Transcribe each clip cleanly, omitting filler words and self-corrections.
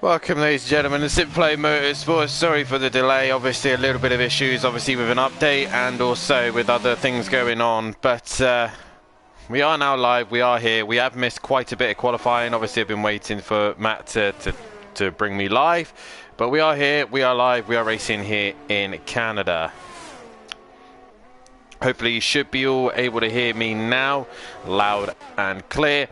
Welcome, ladies and gentlemen, to Simplay Motorsport. Sorry for the delay, obviously a little bit of issues, obviously with an update and also with other things going on, but we are now live, we are here. We have missed quite a bit of qualifying. Obviously I've been waiting for Matt to bring me live, but we are here, we are live, we are racing here in Canada. Hopefully you should be all able to hear me now, loud and clear,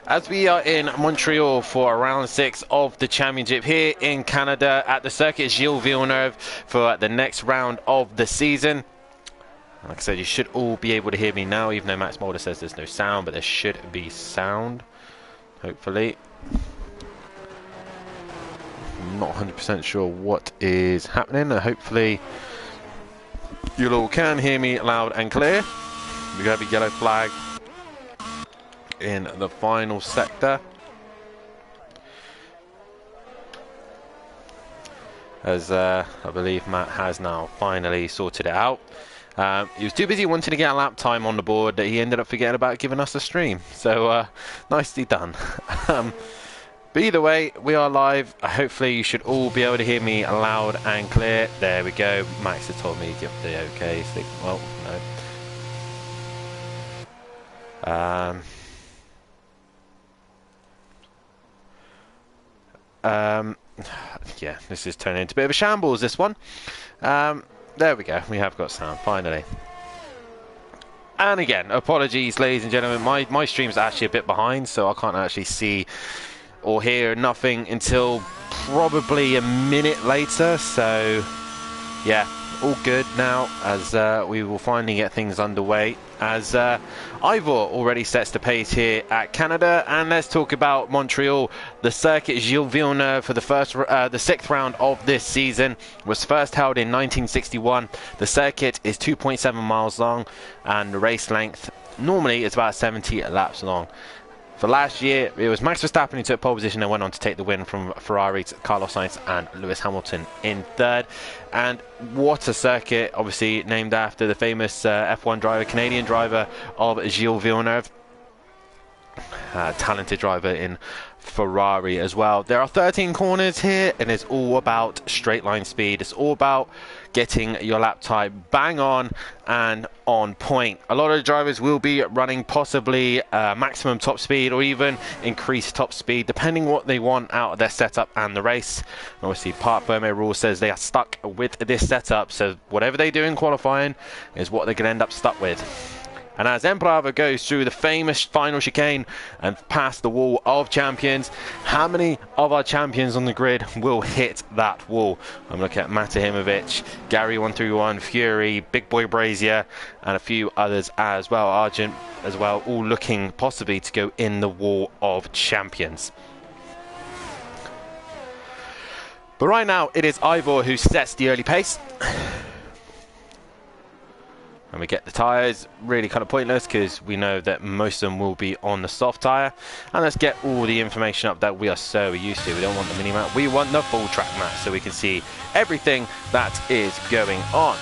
as we are in Montreal for round 6 of the championship here in Canada at the circuit Gilles Villeneuve for the next round of the season. Like I said, you should all be able to hear me now, even though Max Mulder says there's no sound, but there should be sound, hopefully. I'm not 100% sure what is happening. Hopefully you all can hear me loud and clear. We have a yellow flag in the final sector, as I believe Matt has now finally sorted it out. He was too busy wanting to get a lap time on the board that he ended up forgetting about giving us a stream. So nicely done. But either way, we are live. Hopefully you should all be able to hear me loud and clear. There we go. Max has told me to give the okay stick. Well, no. Yeah, this is turning into a bit of a shambles, this one. There we go. We have got sound, finally. And again, apologies, ladies and gentlemen. My stream's actually a bit behind, so I can't actually see or hear nothing until probably a minute later. So yeah, all good now, as we will finally get things underway, as Ivor already sets the pace here at Canada. And let's talk about Montreal. The circuit Gilles Villeneuve for the 6th round of this season was first held in 1961. The circuit is 2.7 miles long, and the race length normally is about 70 laps long. For last year, it was Max Verstappen who took pole position and went on to take the win from Ferrari's Carlos Sainz and Lewis Hamilton in third. And what a circuit, obviously named after the famous F1 driver, Canadian driver of Gilles Villeneuve. Talented driver in Ferrari as well. There are 13 corners here, and it's all about straight line speed. It's all about getting your lap time bang on and on point. A lot of the drivers will be running possibly maximum top speed or even increased top speed, depending what they want out of their setup and the race. Obviously, Parc Fermé rule says they are stuck with this setup, so whatever they do in qualifying is what they're going to end up stuck with. And as Emperava goes through the famous final chicane and past the wall of champions, how many of our champions on the grid will hit that wall? I'm looking at Matahimovic, Gary 131, Fury, Big Boy Brazier, and a few others as well. Argent as well, all looking possibly to go in the wall of champions. But right now, it is Ivor who sets the early pace. And we get the tyres really kind of pointless because we know that most of them will be on the soft tyre. And let's get all the information up that we are so used to. We don't want the mini map, we want the full track map so we can see everything that is going on.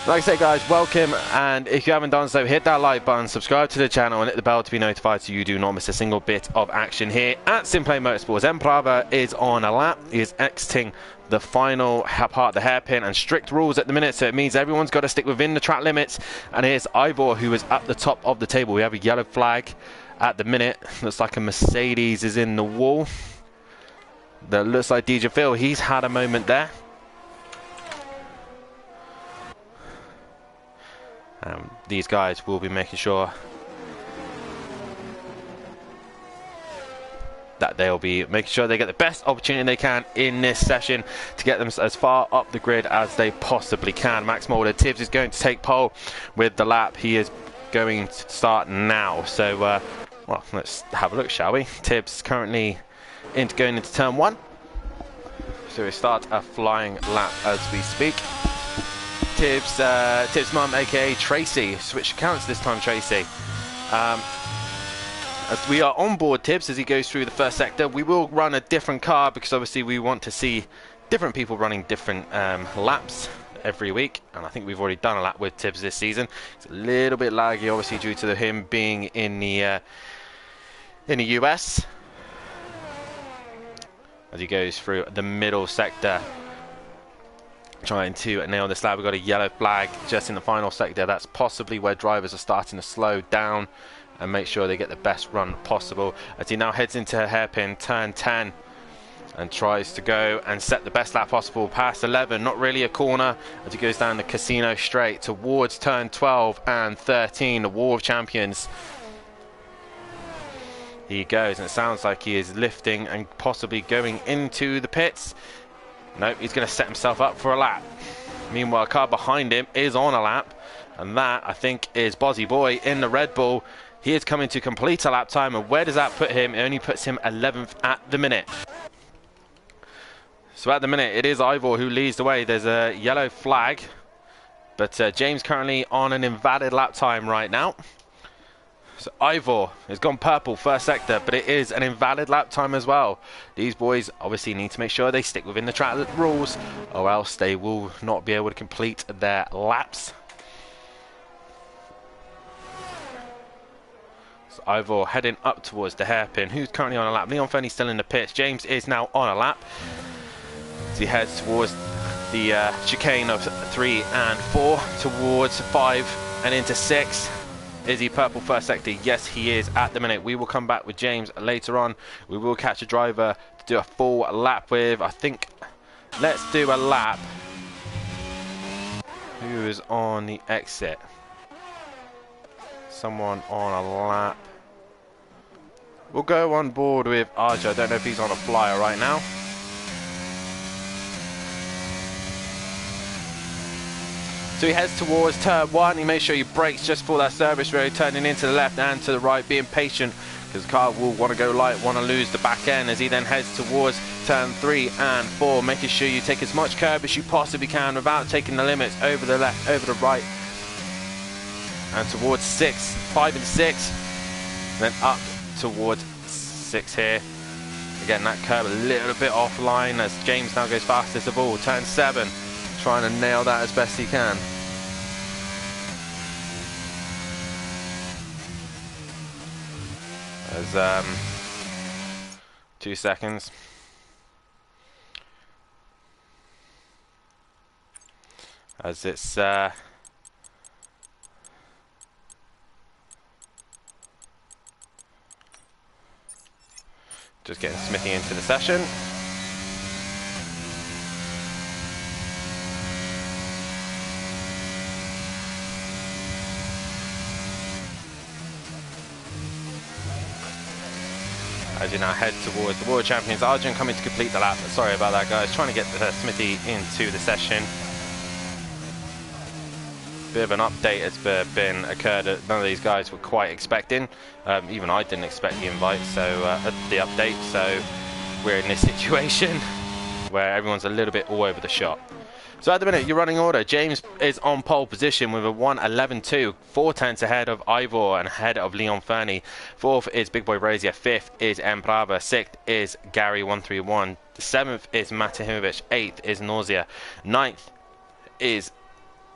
Like I said, guys, welcome, and if you haven't done so, hit that like button, subscribe to the channel, and hit the bell to be notified so you do not miss a single bit of action here at Simplay Motorsport. Emperava is on a lap. He is exiting the final part, the hairpin, and strict rules at the minute, so it means everyone's got to stick within the track limits. And here's Ivor, who is at the top of the table. We have a yellow flag at the minute. Looks like a Mercedes is in the wall. That looks like DJ Phil. He's had a moment there. These guys will be making sure that they'll be making sure they get the best opportunity they can in this session to get them as far up the grid as they possibly can. Max Mulder, Tibbs is going to take pole with the lap. He is going to start now. So, well, let's have a look, shall we? Tibbs currently going into turn 1. So we start a flying lap as we speak. Tibbs' mum, aka Tracy, switch accounts this time, Tracy. As we are on board Tibbs as he goes through the first sector, we will run a different car because obviously we want to see different people running different laps every week, and I think we've already done a lap with Tibbs this season. It's a little bit laggy, obviously, due to him being in the US. as he goes through the middle sector, trying to nail this lap. We've got a yellow flag just in the final sector. That's possibly where drivers are starting to slow down and make sure they get the best run possible, as he now heads into hairpin turn 10 and tries to go and set the best lap possible past 11. Not really a corner, as he goes down the casino straight towards turn 12 and 13, the War of Champions. He goes, and it sounds like he is lifting and possibly going into the pits. Nope, he's going to set himself up for a lap. Meanwhile, a car behind him is on a lap, and that, I think, is Bozzy Boy in the Red Bull. He is coming to complete a lap time, and where does that put him? It only puts him 11th at the minute. So at the minute, it is Ivor who leads the way. There's a yellow flag, but James currently on an invalid lap time right now. So Ivor has gone purple first sector, but it is an invalid lap time as well. These boys obviously need to make sure they stick within the track rules, or else they will not be able to complete their laps. So Ivor heading up towards the hairpin. Who's currently on a lap? Leon Fernie's still in the pits. James is now on a lap, as he heads towards the chicane of 3 and 4, towards 5 and into 6. Is he purple first sector? Yes, he is at the minute. We will come back with James later on. We will catch a driver to do a full lap with. I think, let's do a lap. Who is on the exit? Someone on a lap. We'll go on board with Archer. I don't know if he's on a flyer right now. So he heads towards turn 1. He makes sure he brakes just for that service road, turning into the left and to the right, being patient, because the car will want to go light, want to lose the back end, as he then heads towards turn 3 and 4, making sure you take as much curb as you possibly can without taking the limits over the left, over the right, and towards 6, 5 and 6, then up towards 6 here. Again, that curb a little bit offline, as James now goes fastest of all. Turn 7. Trying to nail that as best he can. As 2 seconds. As it's just getting Smithy into the session. As you now head towards the World Champions. Arjun coming to complete the lap. Sorry about that, guys. Trying to get Smithy into the session. Bit of an update has been occurred that none of these guys were quite expecting. Even I didn't expect the invite, so the update. So we're in this situation where everyone's a little bit all over the shop. So at the minute, your running order, James is on pole position with a 1:11.2, 4 tenths ahead of Ivor and ahead of Leon Fernie. 4th is Big Boy Brazier, 5th is Emprava, 6th is Gary 131, 7th is Matahimovic, 8th is Nausea, 9th is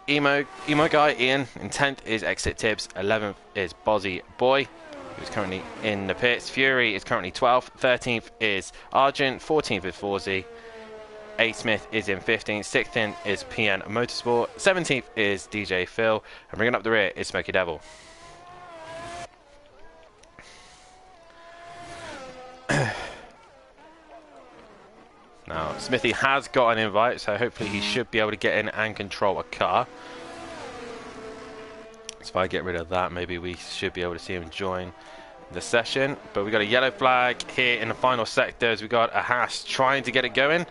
Emo Guy Ian, and 10th is Exit Tips, 11th is Bozzy Boy, who's currently in the pits. Fury is currently 12th, 13th is Argent, 14th is Forzy. A. Smith is in 15th, 16th is PN Motorsport, 17th is DJ Phil, and bringing up the rear is Smoky Devil. Now, Smithy has got an invite, so hopefully he should be able to get in and control a car. So if I get rid of that, maybe we should be able to see him join the session. But we got a yellow flag here in the final sectors. We got a Haas trying to get it going,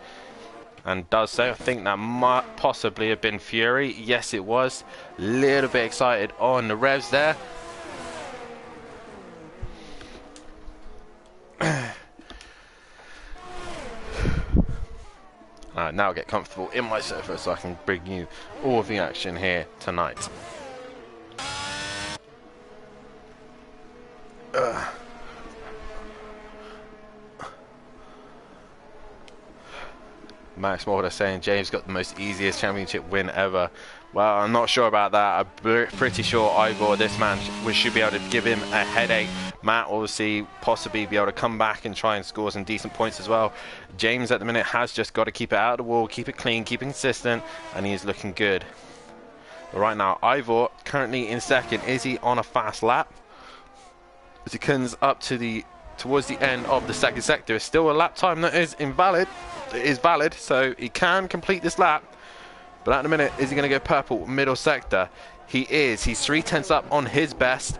and does so. I think that might possibly have been Fury. Yes, it was. A little bit excited on the revs there. Now get comfortable in my sofa so I can bring you all of the action here tonight. Max Morder saying James got the most easiest championship win ever. Well, I'm not sure about that. I'm pretty sure Ivor, this man, we should be able to give him a headache. Matt obviously possibly be able to come back and try and score some decent points as well. James at the minute has just got to keep it out of the wall, keep it clean, keep it consistent, and he is looking good. But right now, Ivor currently in second. Is he on a fast lap? As he comes up to towards the end of the second sector, it's still a lap time that is invalid. It is valid, so he can complete this lap. But at the minute, is he going to go purple middle sector? He is. He's 3/10 up on his best,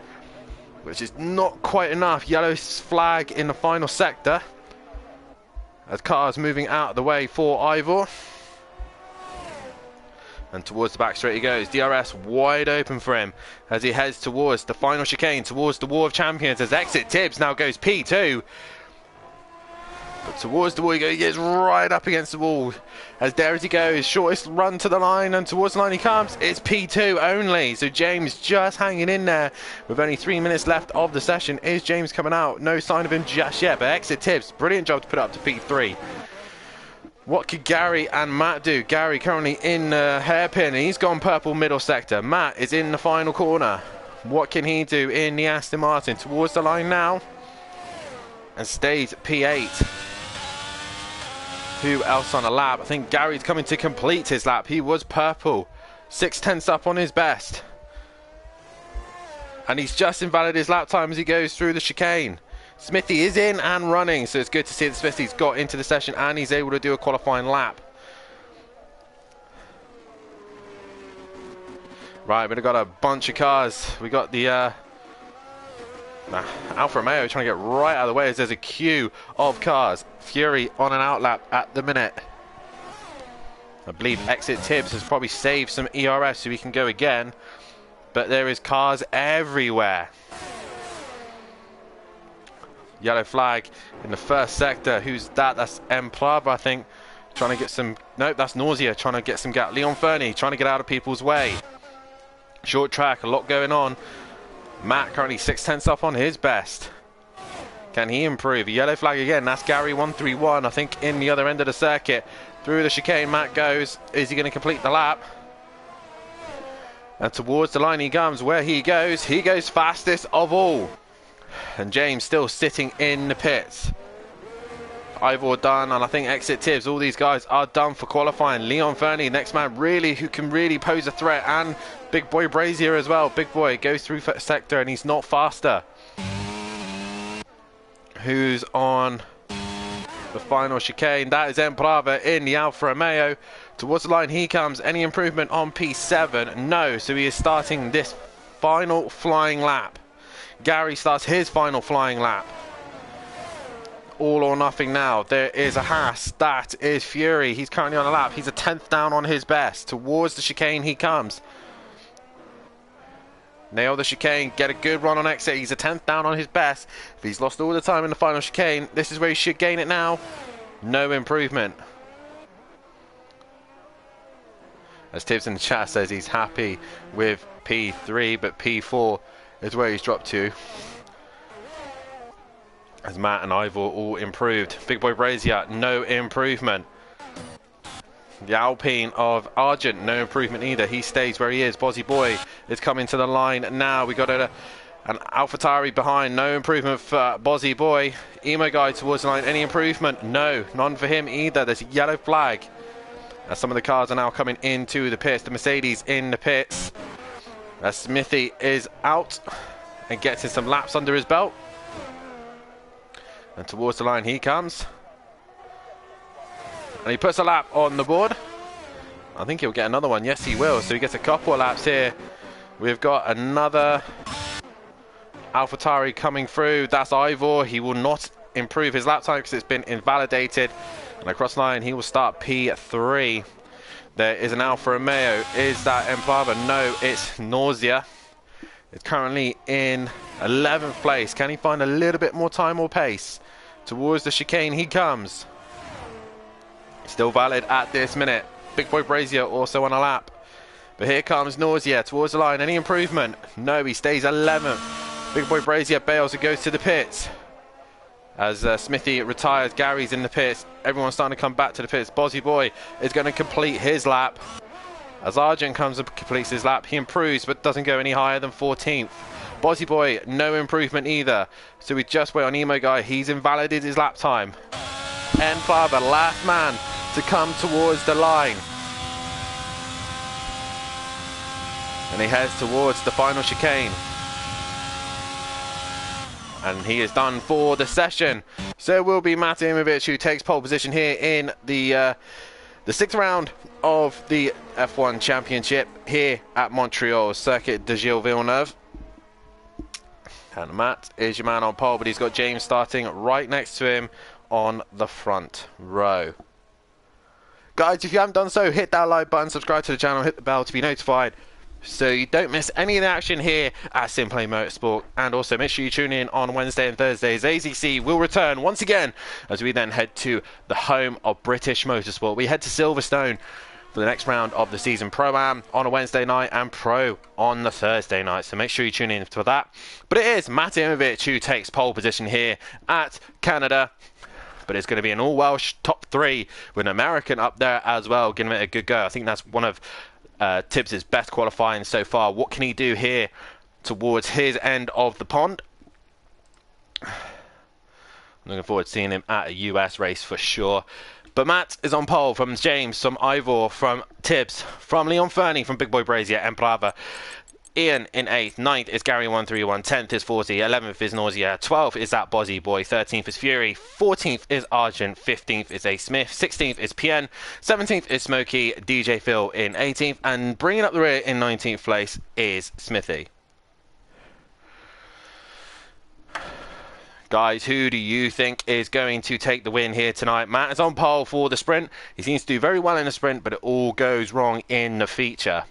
which is not quite enough. Yellow flag in the final sector, as cars moving out of the way for Ivor. And towards the back straight he goes. DRS wide open for him as he heads towards the final chicane, towards the War of Champions, as exit Tibbs now goes P2. But towards the wall he goes, he gets right up against the wall. As there as he goes, shortest run to the line, and towards the line he comes. It's P2 only, so James just hanging in there with only 3 minutes left of the session. Is James coming out? No sign of him just yet, but exit Tibbs, brilliant job to put it up to P3. What could Gary and Matt do? Gary currently in the hairpin, and he's gone purple middle sector. Matt is in the final corner. What can he do in the Aston Martin? Towards the line now, and stays P8. Who else on a lap? I think Gary's coming to complete his lap. He was purple, 6/10 up on his best, and he's just invalid his lap time as he goes through the chicane. Smithy is in and running, so it's good to see that Smithy's got into the session and he's able to do a qualifying lap. Right, we've got a bunch of cars. We got the Alfa Romeo trying to get right out of the way as there's a queue of cars. Fury on an outlap at the minute. I believe exit Tibbs has probably saved some ERS so we can go again, but there is cars everywhere. Yellow flag in the first sector. Who's that? That's M. Plava, I think. Trying to get some... Nope, that's Nausea. Trying to get some gap. Leon Fernie trying to get out of people's way. Short track, a lot going on. Matt currently 6/10 up on his best. Can he improve? Yellow flag again. That's Gary 131, I think, in the other end of the circuit. Through the chicane, Matt goes. Is he going to complete the lap? And towards the line he comes. Where he goes fastest of all. And James still sitting in the pits. Ivor done, and I think exit Tibbs. All these guys are done for qualifying. Leon Fernie, next man really who can really pose a threat, and Big Boy Brazier as well. Big Boy goes through sector and he's not faster. Who's on the final chicane? That is Emprava in the Alfa Romeo. Towards the line he comes. Any improvement on P7? No, so he is starting this final flying lap. Gary starts his final flying lap. All or nothing now. There is a Haas. That is Fury. He's currently on a lap. He's a 10th down on his best. Towards the chicane he comes. Nail the chicane. Get a good run on exit. He's a 10th down on his best. If he's lost all the time in the final chicane, this is where he should gain it now. No improvement. As Tibbs in the chat says he's happy with P3, but P4 is where he's dropped to. As Matt and Ivor all improved. Big Boy Brazier, no improvement. The Alpine of Argent, no improvement either. He stays where he is. Bozzy Boy is coming to the line now. We got an AlphaTauri behind, no improvement for Bozzy Boy. Emo Guy towards the line, any improvement? No, none for him either. There's a yellow flag. As some of the cars are now coming into the pits. The Mercedes in the pits. As Smithy is out and gets in some laps under his belt. And towards the line he comes. And he puts a lap on the board. I think he'll get another one. Yes, he will. So he gets a couple of laps here. We've got another AlphaTauri coming through. That's Ivor. He will not improve his lap time because it's been invalidated. And across line, he will start P3. There is an Alfa Romeo. Is that Emplava? No, it's Nausea. It's currently in 11th place. Can he find a little bit more time or pace? Towards the chicane he comes. Still valid at this minute. Big Boy Brazier also on a lap. But here comes Nausea towards the line. Any improvement? No, he stays 11th. Big Boy Brazier bails and goes to the pits. As Smithy retires, Gary's in the pits. Everyone's starting to come back to the pits. Bozzy Boy is going to complete his lap. As Argent comes and completes his lap, he improves but doesn't go any higher than 14th. Bozzy Boy, no improvement either. So we just wait on Emo Guy. He's invalidated his lap time. N5, the last man to come towards the line. And he heads towards the final chicane. And he is done for the session. So it will be Matt Imovic who takes pole position here in the 6th round of the F1 Championship here at Montreal Circuit de Gilles Villeneuve. And Matt is your man on pole, but he's got James starting right next to him on the front row. Guys, if you haven't done so, hit that like button, subscribe to the channel, hit the bell to be notified so you don't miss any of the action here at Simplay Motorsport. And also make sure you tune in on Wednesday and Thursdays. AZC will return once again as we then head to the home of British Motorsport. We head to Silverstone for the next round of the season. Pro-Am on a Wednesday night and Pro on the Thursday night, so make sure you tune in for that. But it is Matt Imovic who takes pole position here at Canada. But it's going to be an all-Welsh top 3 with an American up there as well, giving it a good go. I think that's one of Tibbs' best qualifying so far. What can he do here towards his end of the pond? I'm looking forward to seeing him at a US race for sure. But Matt is on pole from James, from Ivor, from Tibbs, from Leon Fernie, from Big Boy Brazier and Plava. Ian in 8th, 9th is Gary 131, 10th is 40, 11th is Nausea, 12th is that Bozzy Boy, 13th is Fury, 14th is Argent, 15th is A Smith, 16th is PN, 17th is Smokey, DJ Phil in 18th, and bringing up the rear in 19th place is Smithy. Guys, who do you think is going to take the win here tonight? Matt is on pole for the sprint. He seems to do very well in the sprint, but it all goes wrong in the feature.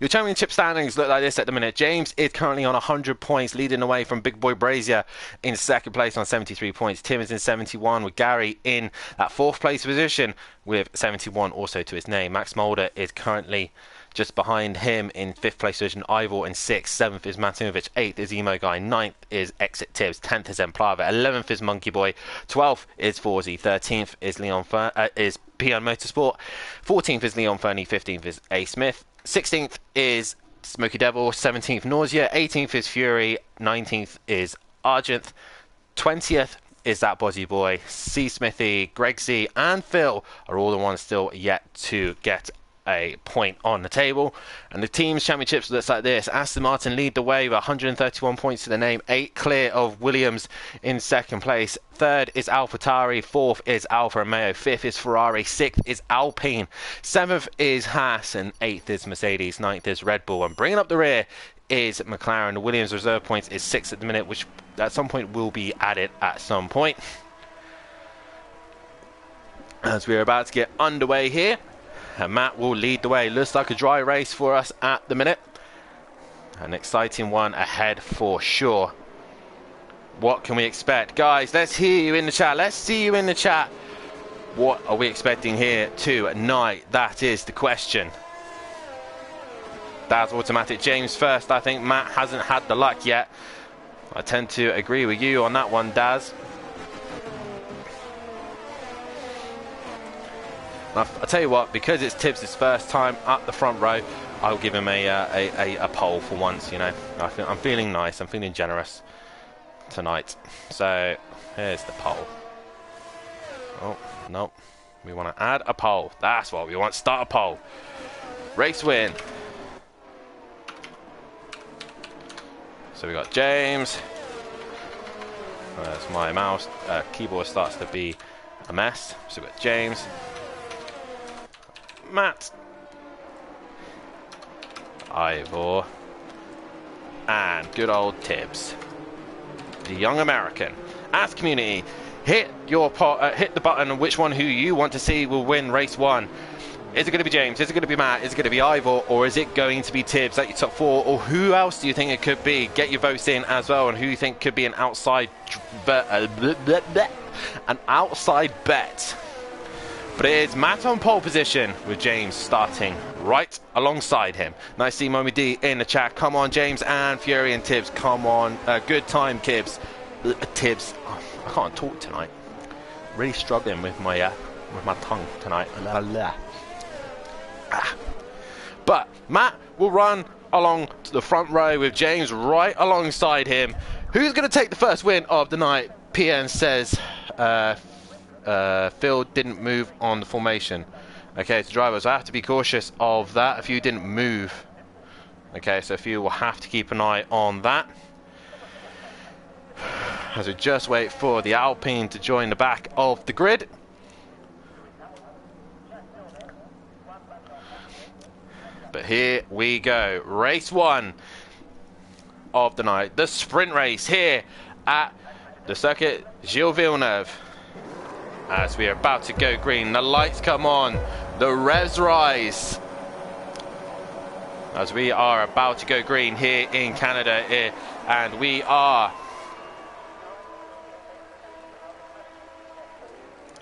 Your championship standings look like this at the minute. James is currently on 100 points, leading away from Big Boy Brazier in 2nd place on 73 points. Tim is in 71, with Gary in that 4th place position with 71 also to his name. Max Mulder is currently just behind him in 5th place position. Ivor in 6th. 7th is Matimovic. 8th is Emo Guy. 9th is Exit Tibbs. 10th is Emplava. 11th is Monkey Boy. 12th is Forzy. 13th is is Peon Motorsport. 14th is Leon Fernie. 15th is A Smith. 16th is Smoky Devil, 17th Nausea, 18th is Fury, 19th is Argent, 20th is that Bozzy Boy. C Smithy, Greg C and Phil are all the ones still yet to get a point on the table. And the team's championships looks like this. Aston Martin lead the way with 131 points to the name, 8 clear of Williams in 2nd place. 3rd is AlphaTauri, 4th is Alfa Romeo, 5th is Ferrari, 6th is Alpine, 7th is Haas, and 8th is Mercedes, 9th is Red Bull. And bringing up the rear is McLaren. The Williams reserve points is 6 at the minute, which at some point will be added at some point. As we're about to get underway here, and Matt will lead the way. Looks like a dry race for us at the minute. An exciting one ahead for sure. What can we expect? Guys, let's hear you in the chat. Let's see you in the chat. What are we expecting here tonight? That is the question. That's automatic. James first. I think Matt hasn't had the luck yet. I tend to agree with you on that one, Daz. I'll tell you what, because it's Tibbs' first time up the front row, I'll give him a pole for once, you know. I'm feeling nice, I'm feeling generous tonight. So, here's the pole. Oh, no. We want to add a pole. That's what we want. Start a pole. Race win. So we got James. As my mouse keyboard starts to be a mess. So we got James. Matt, Ivor, and good old Tibbs, the young American. As community, hit the button on which one who you want to see will win race 1. Is it going to be James? Is it going to be Matt? Is it going to be Ivor? Or is it going to be Tibbs at your top 4? Or who else do you think it could be? Get your votes in as well, and who you think could be an outside bet. But it is Matt on pole position with James starting right alongside him. Nice to see Mommy D in the chat. Come on, James and Fury and Tibbs. Come on. Good time, Kibbs. Tibbs. Oh, I can't talk tonight. Really struggling with my tongue tonight. But Matt will run along to the front row with James right alongside him. Who's going to take the first win of the night? PN says Phil didn't move on the formation. Okay, so drivers, I have to be cautious of that if you didn't move. Okay, so Phil will have to keep an eye on that. As we just wait for the Alpine to join the back of the grid. But here we go. Race 1 of the night. The sprint race here at the circuit Gilles Villeneuve. As we are about to go green, the lights come on, the revs rise. As we are about to go green here in Canada, and we are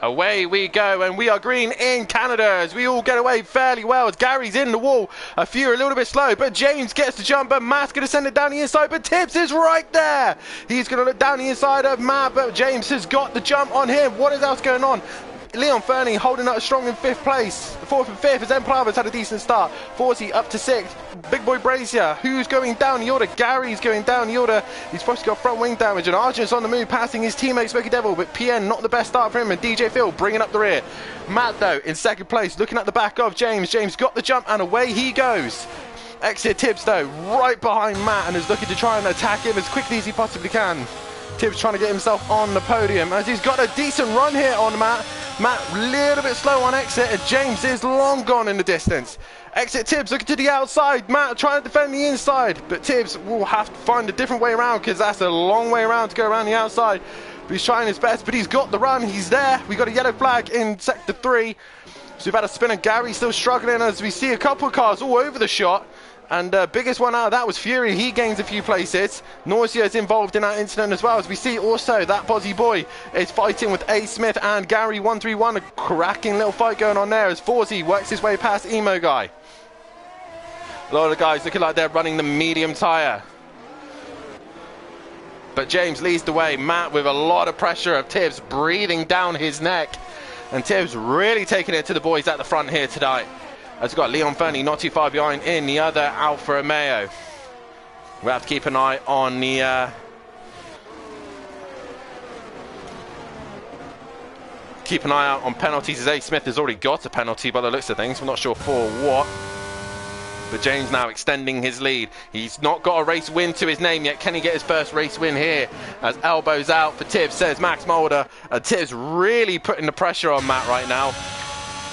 away we go, and we are green in Canada as we all get away fairly well as Gary's in the wall. A few are a little bit slow, but James gets the jump, but Matt's going to send it down the inside, but Tibbs is right there. He's going to look down the inside of Matt, but James has got the jump on him. What is else going on? Leon Fernie holding up strong in 5th place. 4th and 5th as Emplavas had a decent start. 40 up to 6th. Big boy Brazier, who's going down the order? Gary's going down the order. He's supposed to got front wing damage, and Argent's on the move, passing his teammate Smoky Devil, but PN not the best start for him, and DJ Phil bringing up the rear. Matt, though, in 2nd place, looking at the back of James. James got the jump, and away he goes. Exit Tibbs, though, right behind Matt, and is looking to try and attack him as quickly as he possibly can. Tibbs trying to get himself on the podium as he's got a decent run here on Matt. Matt a little bit slow on exit, and James is long gone in the distance. Exit Tibbs looking to the outside. Matt trying to defend the inside, but Tibbs will have to find a different way around because that's a long way around to go around the outside. But he's trying his best, but he's got the run. He's there. We got a yellow flag in sector 3. So we've had a spinner. Gary still struggling as we see a couple of cars all over the shot. And biggest one out of that was Fury. He gains a few places. Nausea is involved in that incident as well, as we see also that Bozzy Boy is fighting with A. Smith and Gary 131. A cracking little fight going on there as Forzy works his way past Emo Guy. A lot of the guys looking like they're running the medium tyre. But James leads the way. Matt with a lot of pressure of Tibbs breathing down his neck. And Tibbs really taking it to the boys at the front here tonight. As we've got Leon Fernie not too far behind in the other Alfa Romeo. We have to keep an eye on the keep an eye out on penalties, as A. Smith has already got a penalty by the looks of things. We're not sure for what. But James now extending his lead. He's not got a race win to his name yet. Can he get his first race win here? As elbows out for Tibbs, says Max Mulder. Tibbs really putting the pressure on Matt right now.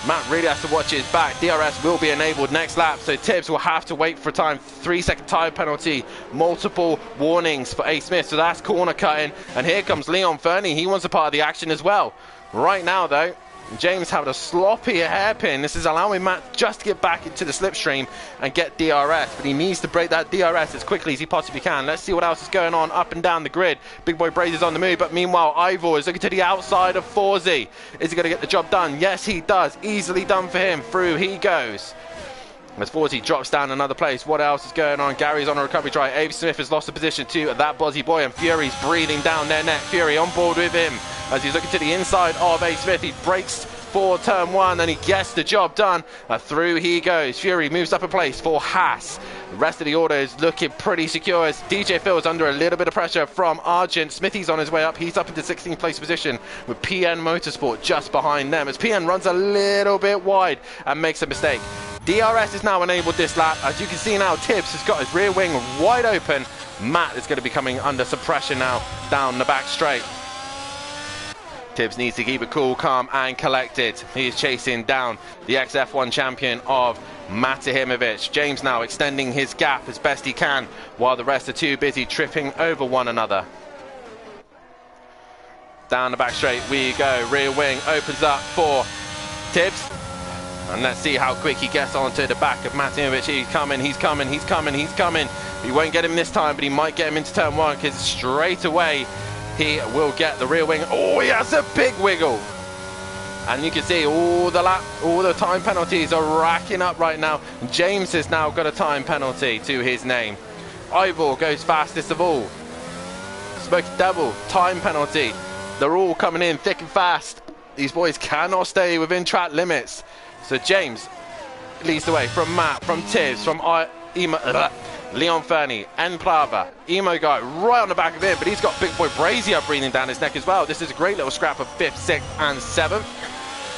Matt really has to watch his back. DRS will be enabled next lap, so Tibbs will have to wait for time. 3-second tyre penalty, multiple warnings for A. Smith, so that's corner cutting. And here comes Leon Fernie. He wants a part of the action as well. Right now, though, James having a sloppy hairpin. This is allowing Matt just to get back into the slipstream and get DRS, but he needs to break that DRS as quickly as he possibly can. Let's see what else is going on up and down the grid. Big boy Brazier's on the move, but meanwhile Ivor is looking to the outside of Forzy. Is he going to get the job done? Yes, he does. Easily done for him. Through he goes. As Forzy drops down another place. What else is going on? Gary's on a recovery try. Abe Smith has lost the position to that Bozzy Boy, and Fury's breathing down their neck. Fury on board with him as he's looking to the inside of Abe Smith. He breaks for turn 1 and he gets the job done. Through he goes. Fury moves up a place for Haas. The rest of the order is looking pretty secure as DJ Phil's under a little bit of pressure from Argent. Smithy's on his way up. He's up into 16th place position with PN Motorsport just behind them as PN runs a little bit wide and makes a mistake. DRS is now enabled this lap. As you can see now, Tibbs has got his rear wing wide open. Matt is going to be coming under some pressure now down the back straight. Tibbs needs to keep it cool, calm and collected. He is chasing down the ex-F1 champion of Matahimovic. James now extending his gap as best he can while the rest are too busy tripping over one another. Down the back straight we go. Rear wing opens up for Tibbs. And let's see how quick he gets onto the back of Matahimovic. He's coming, he's coming, he's coming, he's coming. He won't get him this time, but he might get him into turn 1 because straight away he will get the rear wing. Oh, he has a big wiggle. And you can see all the time penalties are racking up right now. James has now got a time penalty to his name. Ivor goes fastest of all. Smoky Devil, time penalty. They're all coming in thick and fast. These boys cannot stay within track limits. So James leads the way from Matt, from Tibbs, from Leon Fernie, Enprava, Emo Guy right on the back of him, but he's got Big Boy Brazier breathing down his neck as well. This is a great little scrap of 5th, 6th and 7th.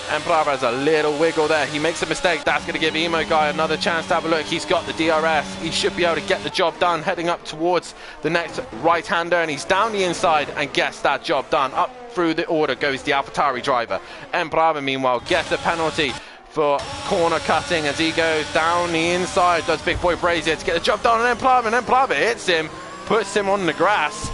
Enprava has a little wiggle there. He makes a mistake. That's going to give Emo Guy another chance to have a look. He's got the DRS. He should be able to get the job done heading up towards the next right-hander, and he's down the inside and gets that job done. Up through the order goes the AlphaTauri driver. Enprava, meanwhile, gets a penalty for corner cutting as he goes down the inside. Does Big Boy Brazier to get the job done on Enprava, and Enprava hits him, puts him on the grass.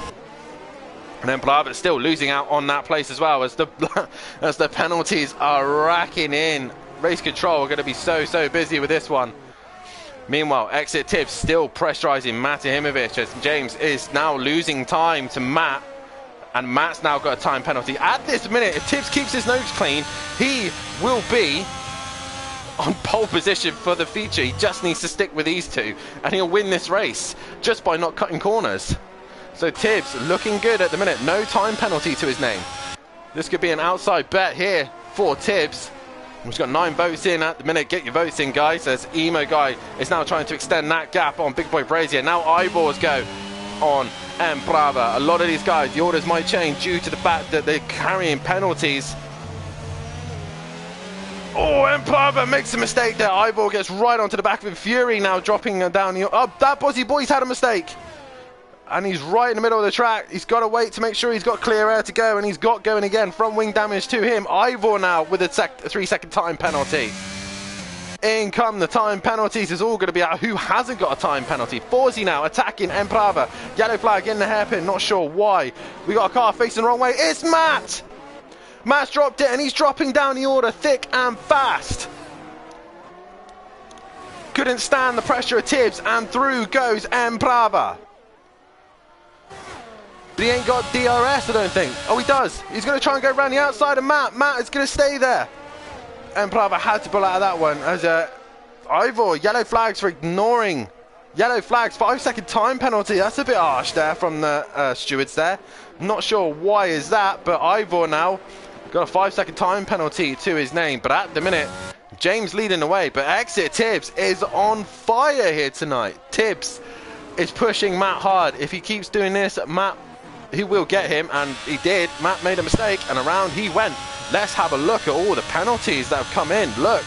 And then Enprava still losing out on that place as well as the penalties are racking in. Race control are going to be so busy with this one. Meanwhile, Exit Tibbs still pressurizing Matahimovic as James is now losing time to Matt. And Matt's now got a time penalty. At this minute, if Tibbs keeps his nose clean, he will be on pole position for the feature. He just needs to stick with these two and he'll win this race just by not cutting corners. So Tibbs looking good at the minute. No time penalty to his name. This could be an outside bet here for Tibbs. We've got 9 votes in at the minute. Get your votes in, guys, as Emo Guy is now trying to extend that gap on Big Boy Brazier. Now Ivors go on Enprava. A lot of these guys, the orders might change due to the fact that they're carrying penalties. Oh, Enprava makes a mistake there. Ivor gets right onto the back of him. Fury now dropping down the... Oh, that Bozzy Boy's had a mistake. And he's right in the middle of the track. He's got to wait to make sure he's got clear air to go, and he's got going again. Front wing damage to him. Ivor now with a 3-second time penalty. In come the time penalties. Is all going to be out. Who hasn't got a time penalty? Forzi now attacking Enprava. Yellow flag in the hairpin. Not sure why. We got a car facing the wrong way. It's Matt. Matt's dropped it, and he's dropping down the order thick and fast. Couldn't stand the pressure of Tibbs, and through goes Enprava. But he ain't got DRS, I don't think. Oh, he does. He's going to try and go around the outside of Matt. Matt is going to stay there. Enprava had to pull out of that one. As Ivor, yellow flags for ignoring. Yellow flags, 5-second time penalty. That's a bit harsh there from the stewards there. Not sure why is that, but Ivor now got a 5-second time penalty to his name. But at the minute, James leading the way. But Exit Tibbs is on fire here tonight. Tibbs is pushing Matt hard. If he keeps doing this, Matt, he will get him, and he did. Matt made a mistake, and around he went. Let's have a look at all the penalties that have come in. Look.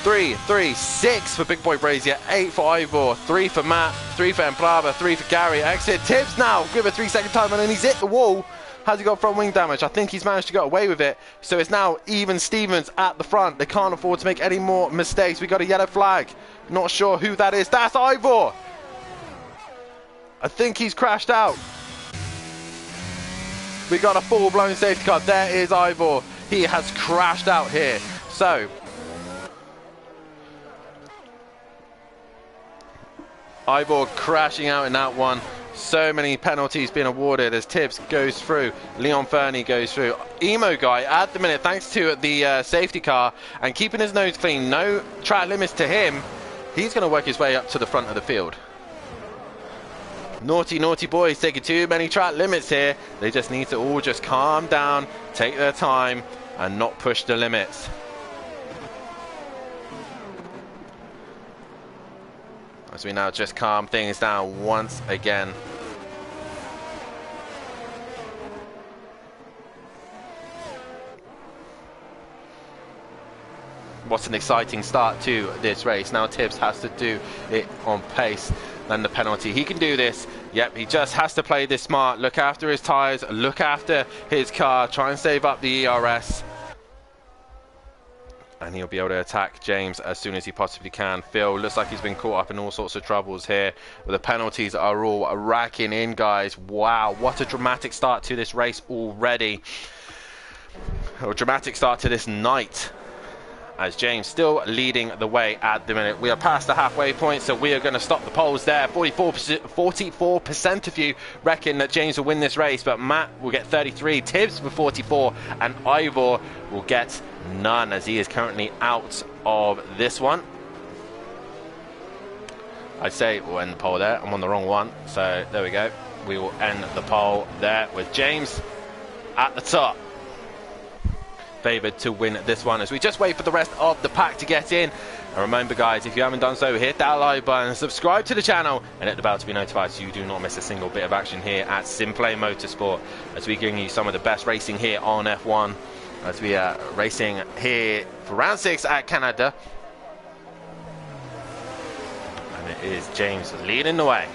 3, 3, 6 for Big Boy Brazier, 8 for Ivor, 3 for Matt, 3 for Enprava, 3 for Gary. Exit Tibbs now, give a 3-second time, and then he's hit the wall. Has he got front wing damage? I think he's managed to get away with it. So it's now even Stevens at the front. They can't afford to make any more mistakes. We got a yellow flag. Not sure who that is. That's Ivor. I think he's crashed out. We got a full-blown safety car. There is Ivor. He has crashed out here. So Ivor crashing out in that one. So many penalties being awarded as Tibbs goes through. Leon Fernie goes through. Emo Guy at the minute, thanks to the safety car and keeping his nose clean, no track limits to him, he's going to work his way up to the front of the field. Naughty, naughty boys taking too many track limits here. They just need to all just calm down, take their time and not push the limits. As we now just calm things down once again. What an exciting start to this race. Now Tibbs has to do it on pace. Then the penalty. He can do this. Yep, he just has to play this smart. Look after his tyres, look after his car, try and save up the ERS. And he'll be able to attack James as soon as he possibly can. Phil looks like he's been caught up in all sorts of troubles here. But the penalties are all racking in, guys. Wow, what a dramatic start to this race already. A dramatic start to this night. As James still leading the way at the minute. We are past the halfway point, so we are going to stop the polls there. 44% of you reckon that James will win this race, but Matt will get 33, Tibbs with 44, and Ivor will get none, as he is currently out of this one. I'd say we'll end the poll there. I'm on the wrong one, so there we go. we will end the poll there with James at the top, favoured to win this one as we just wait for the rest of the pack to get in. And remember guys, if you haven't done so, hit that like button, subscribe to the channel and hit the bell to be notified so you do not miss a single bit of action here at Simplay Motorsport, as we bring you some of the best racing here on F1 as we are racing here for round 6 at Canada. And it is James leading the way.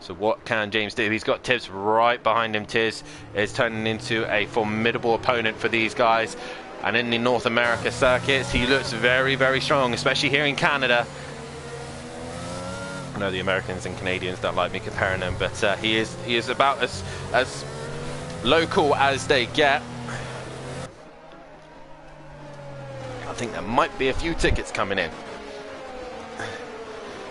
So what can James do? He's got Tibbs right behind him. Tibbs is turning into a formidable opponent for these guys. And in the North America circuits, he looks very, very strong, especially here in Canada. I know the Americans and Canadians don't like me comparing them, but he is about as local as they get. I think there might be a few tickets coming in.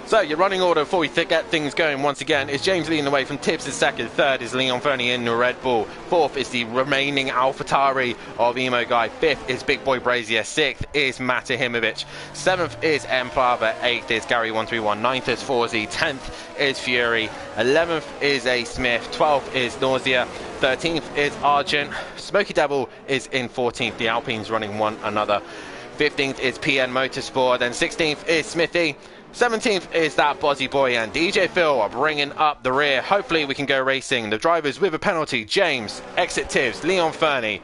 So your running order before we get things going once again is James leading the way from Tibbs is second, third is Leon Fernie in the Red Bull, fourth is the remaining AlphaTauri of Emo Guy, fifth is Big Boy Brazier, sixth is Matahimovic, seventh is Emplava, eighth is Gary 131, ninth is Forzy, 10th is Fury, 11th is A Smith, 12th is Nausea, 13th is Argent, Smoky Devil is in 14th, the Alpines running one another, 15th is PN Motorsport, then 16th is Smithy, 17th is that Bozzy Boy, and DJ Phil are bringing up the rear. Hopefully we can go racing. The drivers with a penalty: James, Exit Tibbs, Leon Fernie,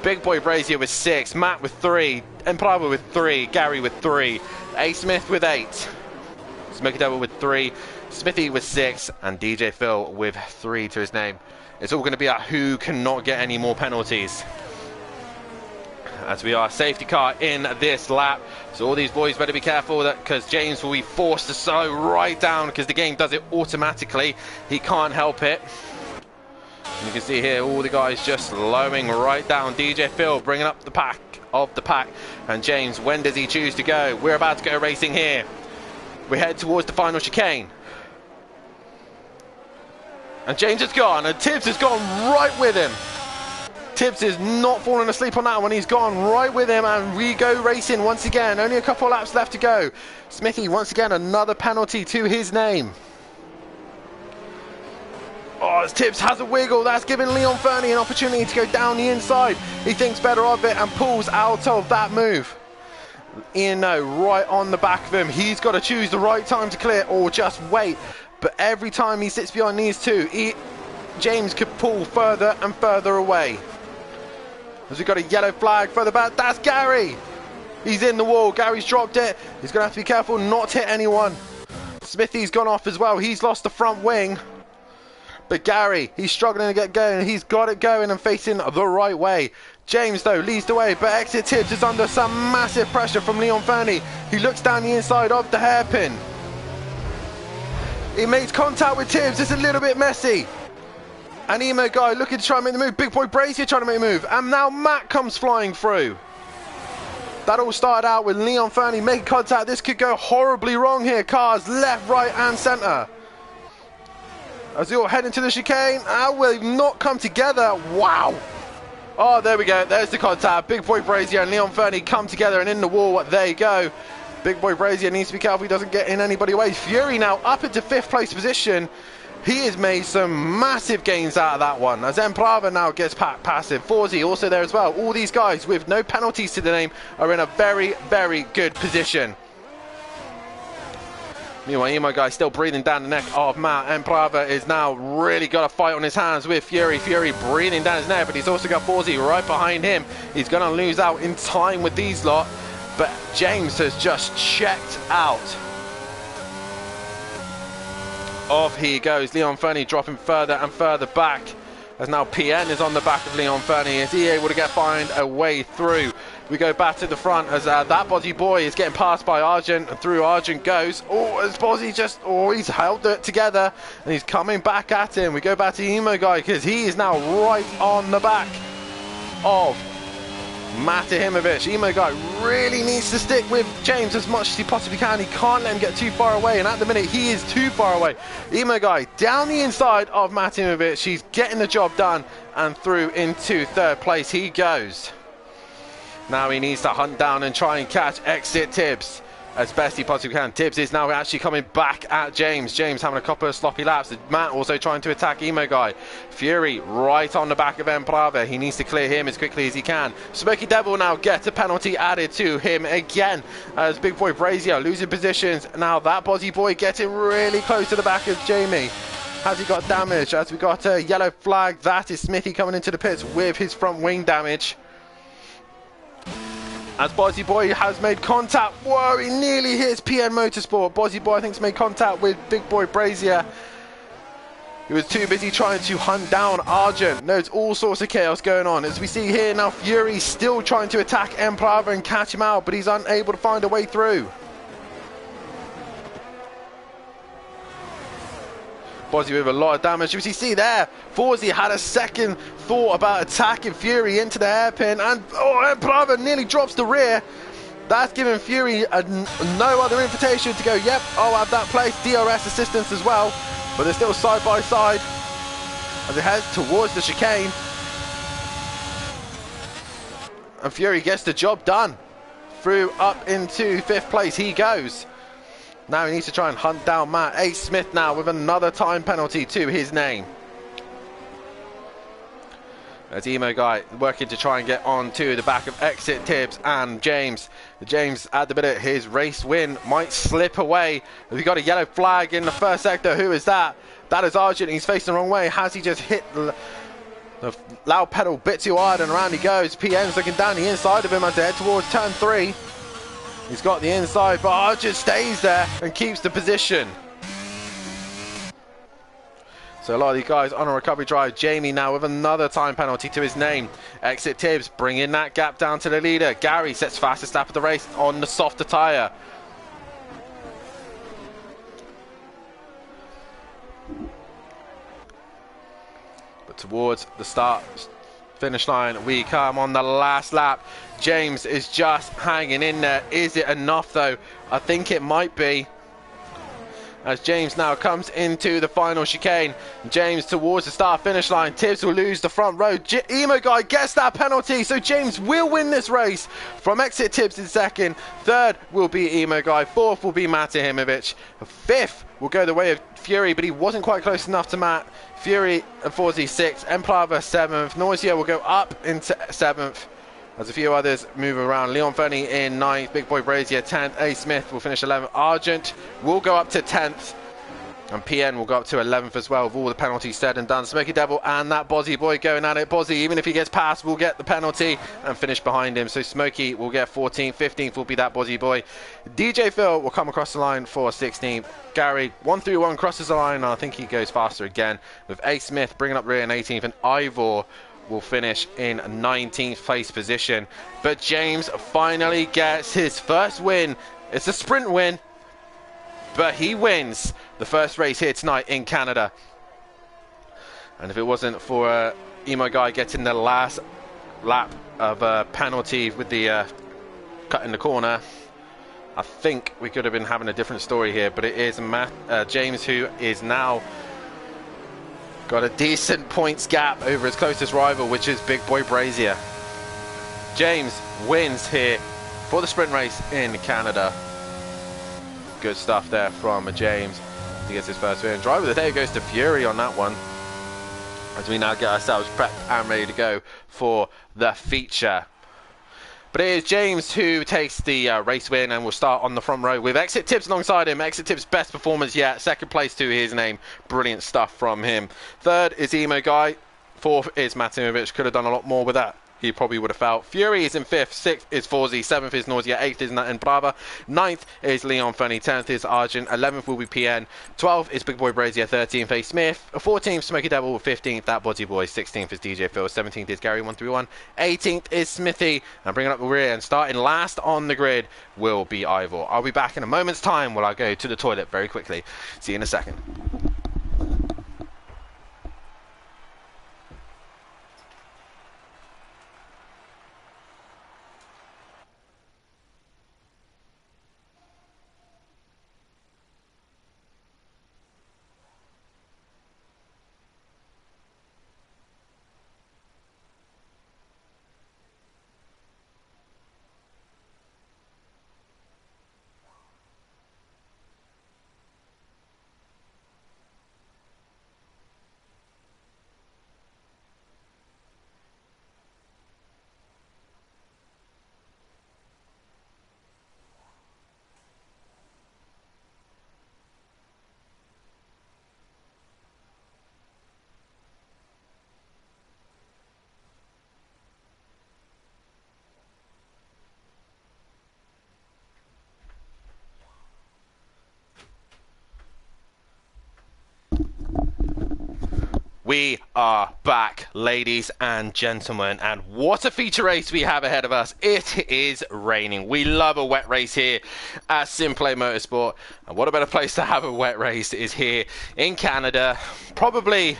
Big Boy Brazier with 6, Matt with 3, Emplava with 3, Gary with 3, A Smith with 8, Smoky Devil with 3, Smithy with 6, and DJ Phil with 3 to his name. It's all going to be about who cannot get any more penalties, as we are safety car in this lap. So all these boys better be careful, that because James will be forced to slow right down because the game does it automatically. He can't help it. And you can see here all the guys just slowing right down. DJ Phil bringing up the pack of the pack. And James, when does he choose to go? We're about to go racing here. We head towards the final chicane. And James has gone, and Tibbs has gone right with him. Tibbs is not falling asleep on that one. He's gone right with him, and we go racing once again. Only a couple of laps left to go. Smithy, once again, another penalty to his name. Oh, as Tibbs has a wiggle. That's giving Leon Fernie an opportunity to go down the inside. He thinks better of it and pulls out of that move. Ian, no, right on the back of him. He's got to choose the right time to clear or just wait. But every time he sits behind these two, James could pull further and further away. As we've got a yellow flag further back, that's Gary. He's in the wall. Gary's dropped it. He's going to have to be careful not to hit anyone. Smithy's gone off as well. He's lost the front wing. But Gary, he's struggling to get going. He's got it going and facing the right way. James, though, leads the way, but Exit Tibbs is under some massive pressure from Leon Fernie. He looks down the inside of the hairpin. He makes contact with Tibbs. It's a little bit messy. And Emo Guy looking to try and make the move. Big Boy Brazier trying to make a move. And now Matt comes flying through. That all started out with Leon Fernie making contact. This could go horribly wrong here. Cars left, right and centre. As they all head into the chicane. We've not come together. Wow. Oh, there we go. There's the contact. Big Boy Brazier and Leon Fernie come together and in the wall. There you go. Big Boy Brazier needs to be careful he doesn't get in anybody way. Fury now up into 5th place position. He has made some massive gains out of that one, as Emplava now gets passive. Forzy also there as well. All these guys with no penalties to the name are in a very, very good position. Meanwhile, Emo Guy still breathing down the neck of Matt. Emplava is now really got a fight on his hands with Fury. Fury breathing down his neck, but he's also got Forzy right behind him. He's going to lose out in time with these lot, but James has just checked out. Off he goes. Leon Fernie dropping further and further back, as now PN is on the back of Leon Fernie. Is he able to find a way through? We go back to the front as that Bozzy Boy is getting passed by Argent, and through Argent goes. Oh, as Bozzy just, he's held it together and he's coming back at him. We go back to Emo Guy because he is now right on the back of Matahimovic. Emo Guy really needs to stick with James as much as he possibly can. He can't let him get too far away, and at the minute he is too far away. Emo Guy down the inside of Matahimovic. He's getting the job done, and through into 3rd place he goes. Now he needs to hunt down and try and catch Exit Tibbs. as best he possibly can. Tibbs is now actually coming back at James. James having a couple of sloppy laps. Matt also trying to attack Emo Guy. Fury right on the back of Emprava. He needs to clear him as quickly as he can. Smoky Devil now gets a penalty added to him again as Big Boy Brazier losing positions. Now that Bozzy Boy getting really close to the back of Jamie. Has he got damage? As we got a yellow flag, that is Smithy coming into the pits with his front wing damage. As Bozzy Boy has made contact. Whoa, he nearly hits PN Motorsport. Bozzy Boy, I think, has made contact with Big Boy Brazier. He was too busy trying to hunt down Argent. There's all sorts of chaos going on. As we see here now, Fury still trying to attack Emprava and catch him out, but he's unable to find a way through. Bozzy with a lot of damage. As you see there, Forzy had a second thought about attacking Fury into the hairpin, and Emprava nearly drops the rear. That's giving Fury no other invitation to go, yep, I'll have that place. DRS assistance as well, but they're still side by side as it heads towards the chicane. And Fury gets the job done. Through up into 5th place he goes. Now he needs to try and hunt down Matt. Ace Smith now with another time penalty to his name. There's Emo Guy working to try and get on to the back of Exit Tibbs and James. James at the minute, his race win might slip away. We've got a yellow flag in the first sector. Who is that? That is Argent. He's facing the wrong way. Has he just hit the loud pedal a bit too hard, and around he goes. PN's looking down the inside of him as they head towards turn 3. He's got the inside, but Argent stays there and keeps the position. So a lot of these guys on a recovery drive. Jamie now with another time penalty to his name. Exit Tibbs, bringing that gap down to the leader. Gary sets fastest lap of the race on the softer tyre. But towards the finish line we come on the last lap. James is just hanging in there. Is it enough though? I think it might be. As James now comes into the final chicane. James towards the start finish line. Tibbs will lose the front row. Emo Guy gets that penalty, so James will win this race from Exit Tibbs in 2nd. 3rd will be Emo Guy. 4th will be Matahimovic. 5th will go the way of Fury, but he wasn't quite close enough to Matt. Fury and Forzy 6th. Emprava 7th. Noisia will go up into 7th. As a few others move around. Leon Fernie in 9th. Big Boy Brazier 10th. A Smith will finish 11th. Argent will go up to 10th. And PN will go up to 11th as well, with all the penalties said and done. Smoky Devil and that Bozzy Boy going at it. Bozzy, even if he gets past, will get the penalty and finish behind him. So Smoky will get 14th. 15th will be that Bozzy Boy. DJ Phil will come across the line for 16th. Gary, 1-3-1, crosses the line. And I think he goes faster again, with A Smith bringing up rear in 18th. And Ivor will finish in 19th place position. But James finally gets his first win. It's a sprint win, but he wins the first race here tonight in Canada. And if it wasn't for Emo Guy getting the last lap of a penalty with the cut in the corner, I think we could have been having a different story here. But it is James who is now got a decent points gap over his closest rival, which is Big Boy Brazier. James wins here for the sprint race in Canada. Good stuff there from James. He gets his first win. Driver of the day goes to Fury on that one, as we now get ourselves prepped and ready to go for the feature. But it is James who takes the race win, and will start on the front row with Exit Tibbs alongside him. Exit Tibbs' best performance yet. 2nd place to his name. Brilliant stuff from him. 3rd is Emo Guy. 4th is Matimovic. Could have done a lot more with that. He probably would have felt. Fury is in 5th. 6th is Forzy. 7th is Nausea. 8th is Emprava. 9th is Leon Fernie. 10th is Argent. 11th will be PN. 12th is Big Boy Brazier. 13th is Smith. 14th Smoky Devil. 15th that Bozzy Boy. 16th is DJ Phil. 17th is Gary 131. 18th is Smithy. And bringing up the rear and starting last on the grid will be Ivor. I'll be back in a moment's time while I go to the toilet very quickly. See you in a second. We are back, ladies and gentlemen, and what a feature race we have ahead of us. It is raining. We love a wet race here at Simplay Motorsport, and what a better place to have a wet race is here in Canada. Probably,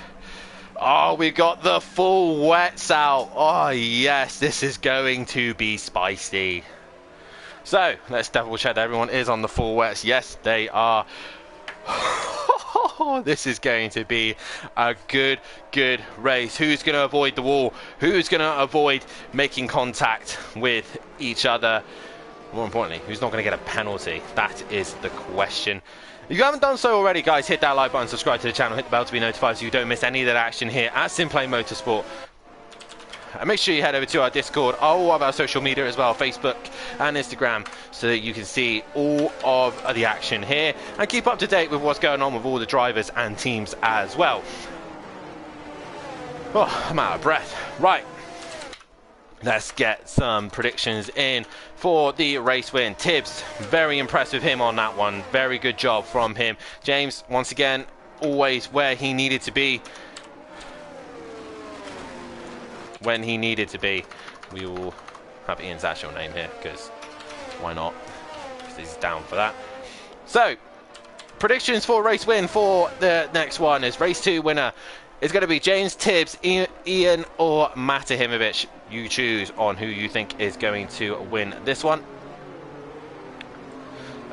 oh, we've got the full wets out. Oh yes, this is going to be spicy. So, let's double check that everyone is on the full wets. Yes, they are. This is going to be a good race. Who's going to avoid the wall? Who's going to avoid making contact with each other? More importantly, who's not going to get a penalty? That is the question. If you haven't done so already, guys, hit that like button, subscribe to the channel, hit the bell to be notified so you don't miss any of that action here at Simplay Motorsport. And make sure you head over to our Discord, all of our social media as well, Facebook and Instagram, so that you can see all of the action here and keep up to date with what's going on with all the drivers and teams as well. Oh, I'm out of breath. Right, let's get some predictions in for the race win. Tibbs, very impressed with him on that one. Very good job from him. James, once again, always where he needed to be. When he needed to be. We will have Ian's actual name here, because why not? Because he's down for that. So, predictions for race win for the next one is race 2 winner is going to be James, Tibbs, Ian or Matahimovic. You choose on who you think is going to win this one.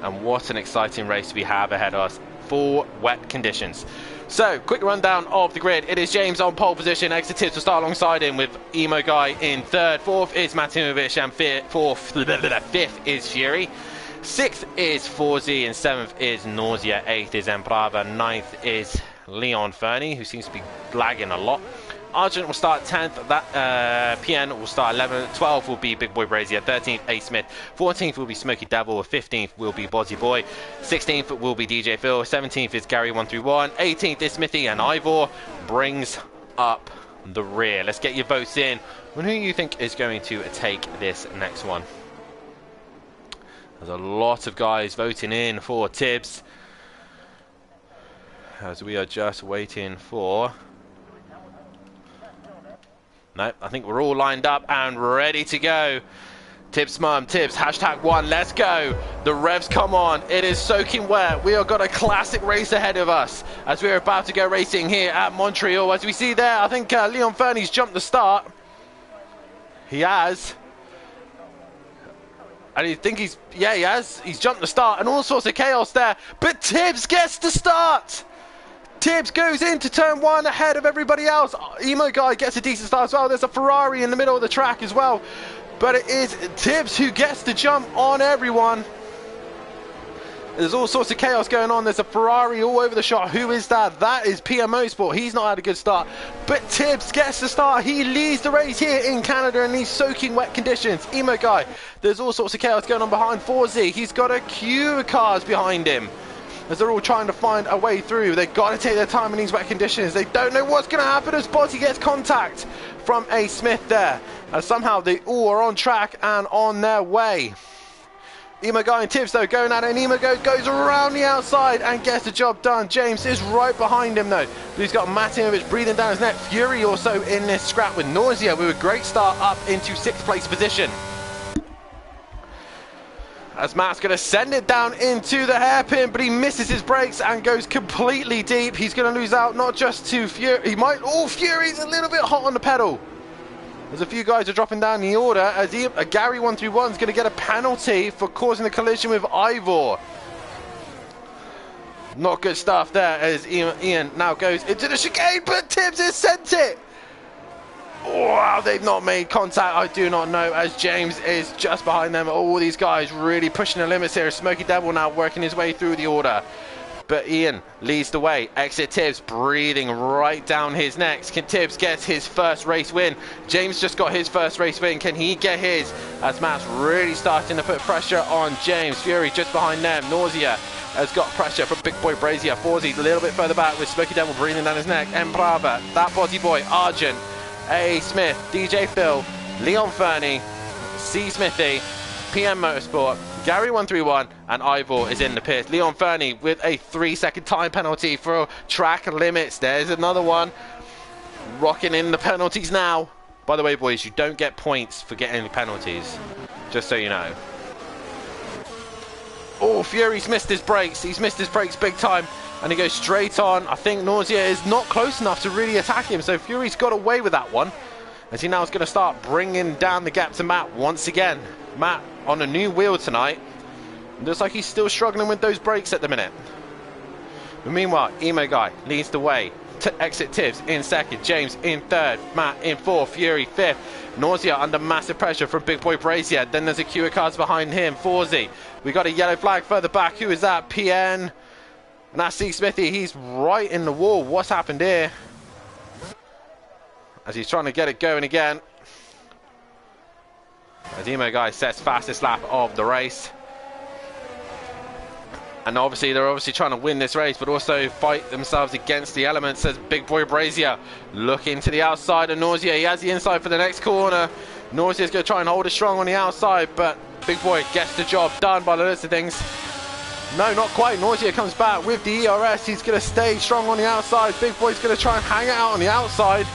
And what an exciting race we have ahead of us. Full wet conditions. So, quick rundown of the grid. It is James on pole position. Exit Tibbs will start alongside him with Emo Guy in third. Fourth is Matimovic and fifth is Fury. Sixth is Forzy and seventh is Nausea. Eighth is Embrava. Ninth is Leon Fernie, who seems to be lagging a lot. Argent will start 10th, that PN will start 11th, 12th will be Big Boy Brazier, 13th A Smith, 14th will be Smoky Devil, 15th will be Bozzy Boy, 16th will be DJ Phil, 17th is Gary 131, 18th is Smithy, and Ivor brings up the rear. Let's get your votes in on who you think is going to take this next one. There's a lot of guys voting in for Tibbs, as we are just waiting for... No, I think we're all lined up and ready to go. Tibbs mum, Tibbs, #1, let's go. The revs come on. It is soaking wet. We have got a classic race ahead of us as we're about to go racing here at Montreal. As we see there, I think Leon Fernie's jumped the start. He has. And I think he's, yeah, he has. He's jumped the start and all sorts of chaos there. But Tibbs gets the start. Tibbs goes into turn 1 ahead of everybody else. Emo Guy gets a decent start as well. There's a Ferrari in the middle of the track as well. But it is Tibbs who gets the jump on everyone. There's all sorts of chaos going on. There's a Ferrari all over the shot. Who is that? That is PM Motorsport. He's not had a good start. But Tibbs gets the start. He leads the race here in Canada in these soaking wet conditions. Emo Guy. There's all sorts of chaos going on behind Forzy. He's got a queue of cars behind him, as they're all trying to find a way through. They've got to take their time in these wet conditions. They don't know what's going to happen as Bozzy gets contact from A Smith there. And somehow they all are on track and on their way. Emo Guy and Tibbs though going at it, and Emo Guy goes around the outside and gets the job done. James is right behind him though. But he's got Matimovic breathing down his neck. Fury also in this scrap with Nausea with a great start up into 6th place position. As Matt's going to send it down into the hairpin, but he misses his brakes and goes completely deep. He's going to lose out not just to Fury. He might... Oh, Fury's a little bit hot on the pedal. There's a few guys are dropping down the order as Gary 131 is going to get a penalty for causing the collision with Ivor. Not good stuff there as Ian now goes into the chicane, but Tibbs has sent it. Wow, they've not made contact, I do not know, as James is just behind them. All these guys really pushing the limits here. Smoky Devil now working his way through the order. But Ian leads the way. Exit Tibbs breathing right down his neck. Can Tibbs get his first race win? James just got his first race win. Can he get his? As Matt's really starting to put pressure on James. Fury just behind them. Nausea has got pressure from Big Boy Brazier. Forzy a little bit further back with Smoky Devil breathing down his neck. Embrava, that Bozzy Boy, Argent, A Smith, DJ Phil, Leon Fernie, C Smithy, PM Motorsport, Gary 131 and Ivor is in the pit. Leon Fernie with a 3-second time penalty for track limits. There's another one. Rocking in the penalties now. By the way, boys, you don't get points for getting penalties. Just so you know. Oh, Fury's missed his brakes. He's missed his brakes big time. And he goes straight on. I think Nausea is not close enough to really attack him. So Fury's got away with that one. As he now is going to start bringing down the gap to Matt once again. Matt on a new wheel tonight. Looks like he's still struggling with those brakes at the minute. But meanwhile, Emo Guy leads the way to exit Tibbs in second. James in third. Matt in fourth. Fury fifth. Nausea under massive pressure from Big Boy Brazier. Then there's a queue of cars behind him. Forzy. We got a yellow flag further back. Who is that? PN. And that's C. Smithy. He's right in the wall. What's happened here? As he's trying to get it going again. As Emo Guy sets fastest lap of the race. And obviously they're trying to win this race, but also fight themselves against the elements as Big Boy Brazier looking to the outside of Nausea. He has the inside for the next corner. Nausea's going to try and hold it strong on the outside, but Big Boy gets the job done by the looks of things. No, not quite. Nausea comes back with the ERS. He's going to stay strong on the outside. Big Boy's going to try and hang it out on the outside.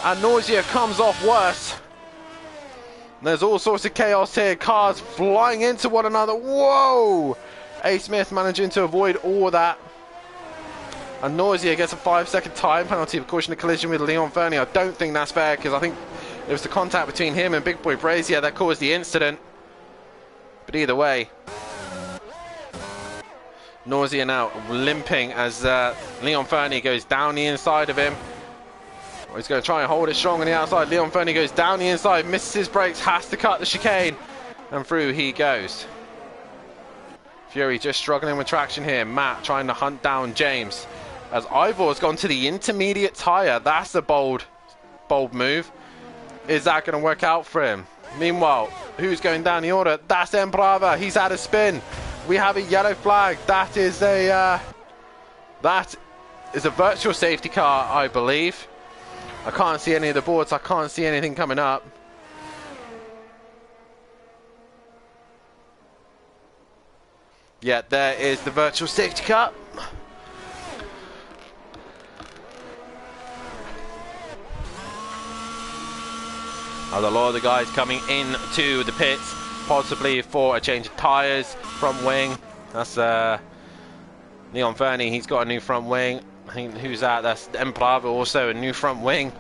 And Nausea comes off worse. There's all sorts of chaos here. Cars flying into one another. Whoa! A. Smith managing to avoid all of that. And Nausea gets a 5-second time penalty for causing a collision with Leon Fernie. I don't think that's fair because I think it was the contact between him and Big Boy Brazier that caused the incident. But either way, Nausea now limping as Leon Fernie goes down the inside of him. He's going to try and hold it strong on the outside. Leon Fernie goes down the inside, misses his brakes, has to cut the chicane, and through he goes. Fury just struggling with traction here. Matt trying to hunt down James. As Ivor's gone to the intermediate tyre. That's a bold move. Is that going to work out for him? Meanwhile, who's going down the order? That's Embrava. He's had a spin. We have a yellow flag. That is a virtual safety car, I believe. I can't see any of the boards. I can't see anything coming up. Yeah, there is the virtual safety car. A lot of the guys coming into the pits, possibly for a change of tyres, front wing. That's Leon Fernie. He's got a new front wing. I think who's that? That's Embrava, also a new front wing.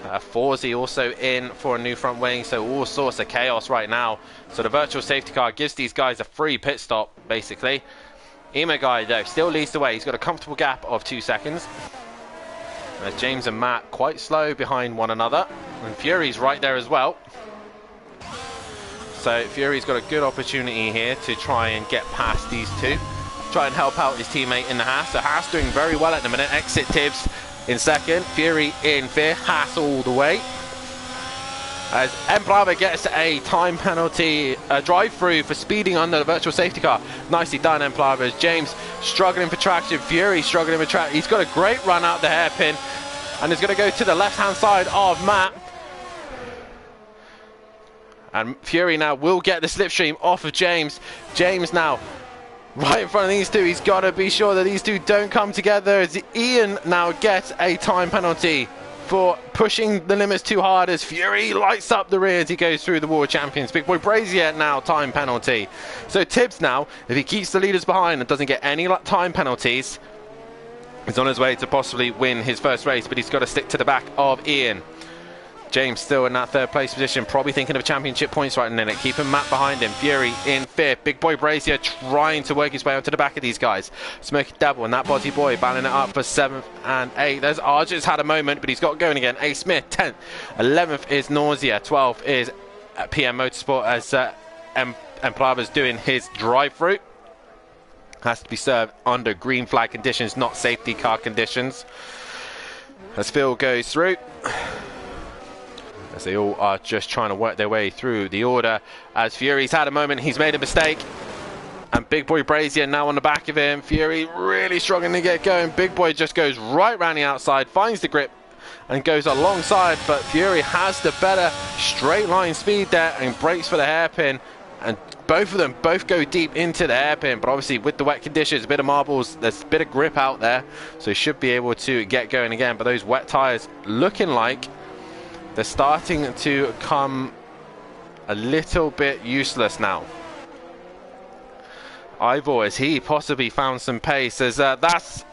Forzy also in for a new front wing. So all sorts of chaos right now. So the virtual safety car gives these guys a free pit stop, basically. Emo Guy, though, still leads the way. He's got a comfortable gap of 2 seconds. As James and Matt quite slow behind one another. And Fury's right there as well. So Fury's got a good opportunity here to try and get past these two. Try and help out his teammate in the Haas. So Haas doing very well at the minute. Exit Tibbs in second. Fury in fifth. Haas all the way. As Embrava gets a time penalty drive-through for speeding under the virtual safety car. Nicely done, Embrava. As James struggling for traction. Fury struggling for traction. He's got a great run out the hairpin. And is going to go to the left-hand side of Matt. And Fury now will get the slipstream off of James. James now right in front of these two. He's got to be sure that these two don't come together. As Ian now gets a time penalty for pushing the limits too hard as Fury lights up the rear as he goes through the World Champions. Big Boy Brazier now time penalty. So Tibbs now, if he keeps the leaders behind and doesn't get any time penalties, he's on his way to possibly win his first race, but he's got to stick to the back of Ian. James still in that third place position, probably thinking of championship points right in it. Keeping Matt behind him. Fury in fifth. Big Boy Brazier trying to work his way onto the back of these guys. Smoky Devil and that Body Boy battling it up for 7th and 8th. There's Archer's had a moment, but he's got going again. A. Smith, 10th. 11th is Nausea. 12th is PM Motorsport as Embrava's doing his drive-through. Has to be served under green flag conditions, not safety car conditions. As Phil goes through. As they all are just trying to work their way through the order. As Fury's had a moment, he's made a mistake. And Big Boy Brazier now on the back of him. Fury really struggling to get going. Big Boy just goes right round the outside, finds the grip and goes alongside. But Fury has the better straight line speed there and breaks for the hairpin. And both of them go deep into the hairpin, but obviously with the wet conditions, a bit of marbles, there's a bit of grip out there, so he should be able to get going again. But those wet tyres looking like they're starting to come a little bit useless now. Ivor, has he possibly found some pace? As that's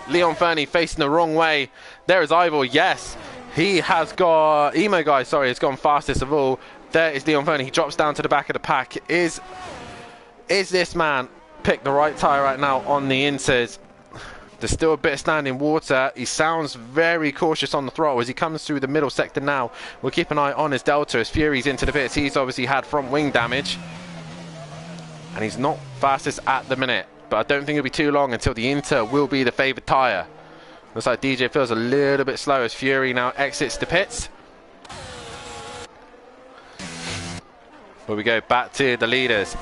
Leon Fernie facing the wrong way. There is Ivor, yes. He has got, Emo Guy, sorry, has gone fastest of all. There is Leon Fernie. He drops down to the back of the pack. Is this man picked the right tyre right now on the inters? There's still a bit of standing water. He sounds very cautious on the throttle as he comes through the middle sector now. We'll keep an eye on his Delta as Fury's into the pits. He's obviously had front wing damage. And he's not fastest at the minute. But I don't think it'll be too long until the Inter will be the favoured tyre. Looks like DJ feels a little bit slow as Fury now exits the pits. But we go back to the leaders.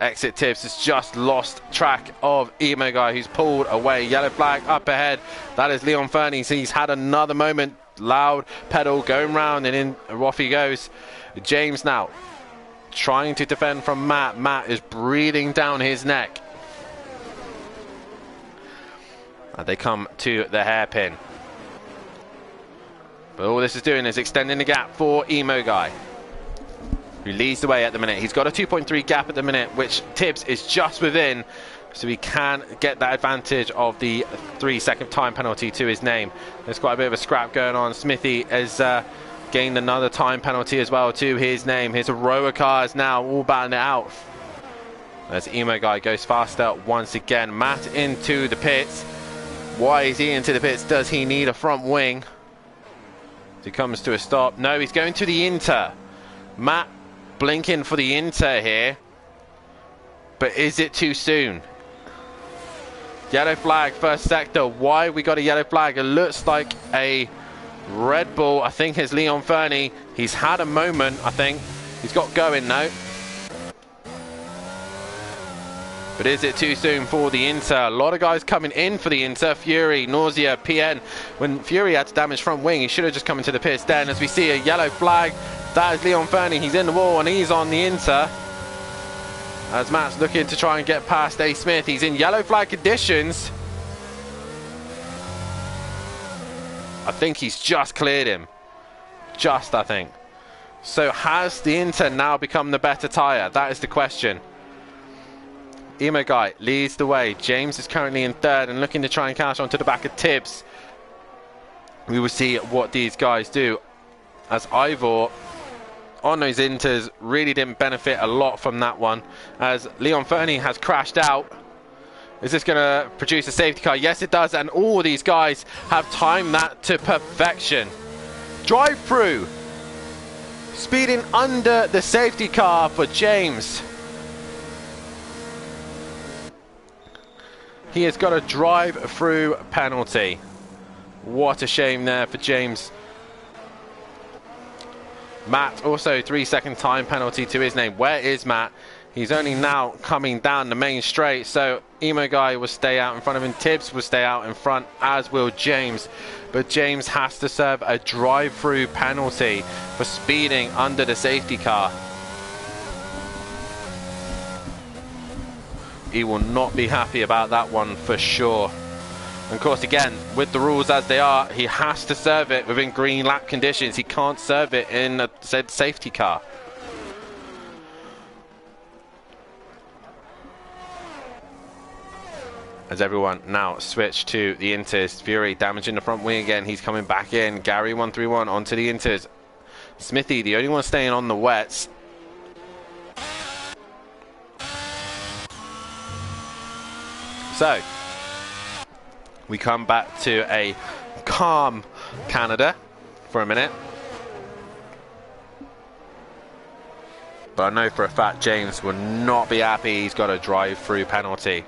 Exit Tibbs has just lost track of Emo Guy, who's pulled away. Yellow flag up ahead. That is Leon Fernie. He's had another moment. Loud pedal going round and in. Off he goes. James now trying to defend from Matt. Matt is breathing down his neck. And they come to the hairpin. But all this is doing is extending the gap for Emo Guy, who leads the way at the minute. He's got a 2.3 gap at the minute, which Tibbs is just within, so he can get that advantage of the 3-second time penalty to his name. There's quite a bit of a scrap going on. Smithy has gained another time penalty as well to his name. His Aroa cars now all battling it out as Emo Guy goes faster once again. Matt into the pits. Why is he into the pits? Does he need a front wing? He comes to a stop. No, he's going to the Inter. Matt blinking for the Inter here, but is it too soon? Yellow flag first sector. Why we got a yellow flag? It looks like a Red Bull. I think it's Leon Fernie. He's had a moment. I think he's got going now, but is it too soon for the Inter? A lot of guys coming in for the Inter. Fury, Nausea, PN. When Fury had to damage front wing, he should have just come into the pits then. As we see a yellow flag, that is Leon Fernie. He's in the wall and he's on the Inter. As Matt's looking to try and get past A. Smith. He's in yellow flag conditions. I think he's just cleared him. Just, I think. So has the Inter now become the better tyre? That is the question. Emo Guy leads the way. James is currently in third and looking to try and catch onto the back of Tibbs. We will see what these guys do, as Ivor on those Inters really didn't benefit a lot from that one, as Leon Fernie has crashed out. Is this going to produce a safety car? Yes, it does, and all these guys have timed that to perfection. Drive through, speeding under the safety car for James. He has got a drive-through penalty. What a shame there for James. Matt, also 3-second time penalty to his name. Where is Matt? He's only now coming down the main straight, so Emo Guy will stay out in front of him. Tibbs will stay out in front, as will James. But James has to serve a drive-through penalty for speeding under the safety car. He will not be happy about that one for sure. And of course, again, with the rules as they are, he has to serve it within green lap conditions. He can't serve it in a said safety car. As everyone now switch to the Inters. Fury damaging the front wing again. He's coming back in. Gary 131 onto the Inters. Smithy, the only one staying on the wets. So we come back to a calm Canada for a minute. But I know for a fact James will not be happy. He's got a drive-through penalty.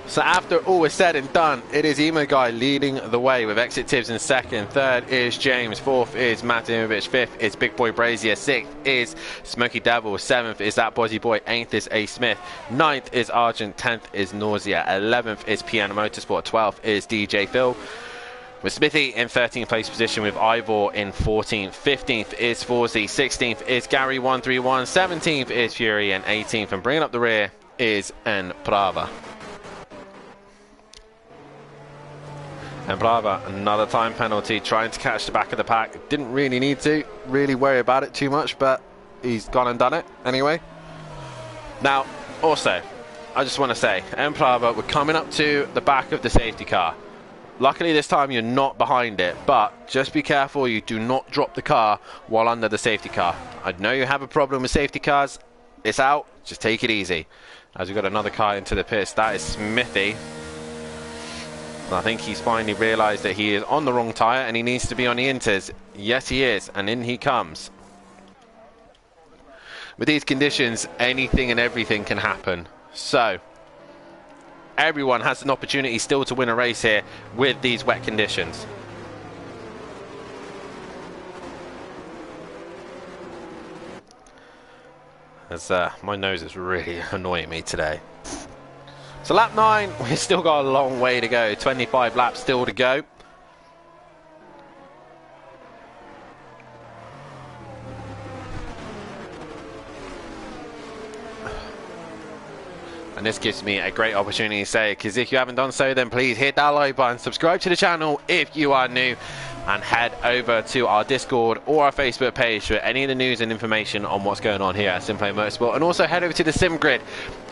So after all is said and done, it is Emo Guy leading the way with Exit Tibbs in second. Third is James. Fourth is Matimovic. Fifth is Big Boy Brazier. Sixth is Smoky Devil. Seventh is That Bozzy Boy. Eighth is A. Smith. Ninth is Argent. 10th is Nausea. 11th is Piano Motorsport. 12th is DJ Phil. with Smithy in 13th place position, with Ivor in 14th. 15th is Forzy, 16th is Gary 131, 17th is Fury, and 18th, and bringing up the rear is Emprava. Emprava, another time penalty, trying to catch the back of the pack. Didn't really need to really worry about it too much, but he's gone and done it anyway. Now, also, I just want to say, Emprava, we're coming up to the back of the safety car. Luckily this time you're not behind it, but just be careful you do not drop the car while under the safety car. I know you have a problem with safety cars. It's out. Just take it easy. As we've got another car into the pits, that is Smithy. I think he's finally realised that he is on the wrong tyre and he needs to be on the inters. Yes, he is, and in he comes. With these conditions, anything and everything can happen. So, everyone has an opportunity still to win a race here with these wet conditions. As my nose is really annoying me today. So lap 9, we've still got a long way to go. 25 laps still to go. And this gives me a great opportunity to say, because if you haven't done so, then please hit that like button, subscribe to the channel if you are new, and head over to our Discord or our Facebook page for any of the news and information on what's going on here at Simplay Motorsport. And also head over to the Sim Grid.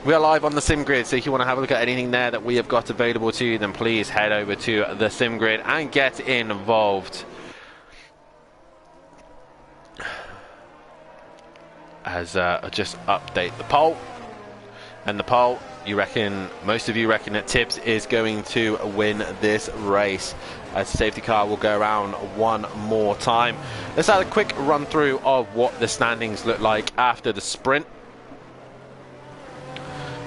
We are live on the Sim Grid, so if you want to have a look at anything there that we have got available to you, then please head over to the Sim Grid and get involved. As I just update the poll. And the poll, most of you reckon that Tibbs is going to win this race, as the safety car will go around one more time. Let's have a quick run through of what the standings look like after the sprint.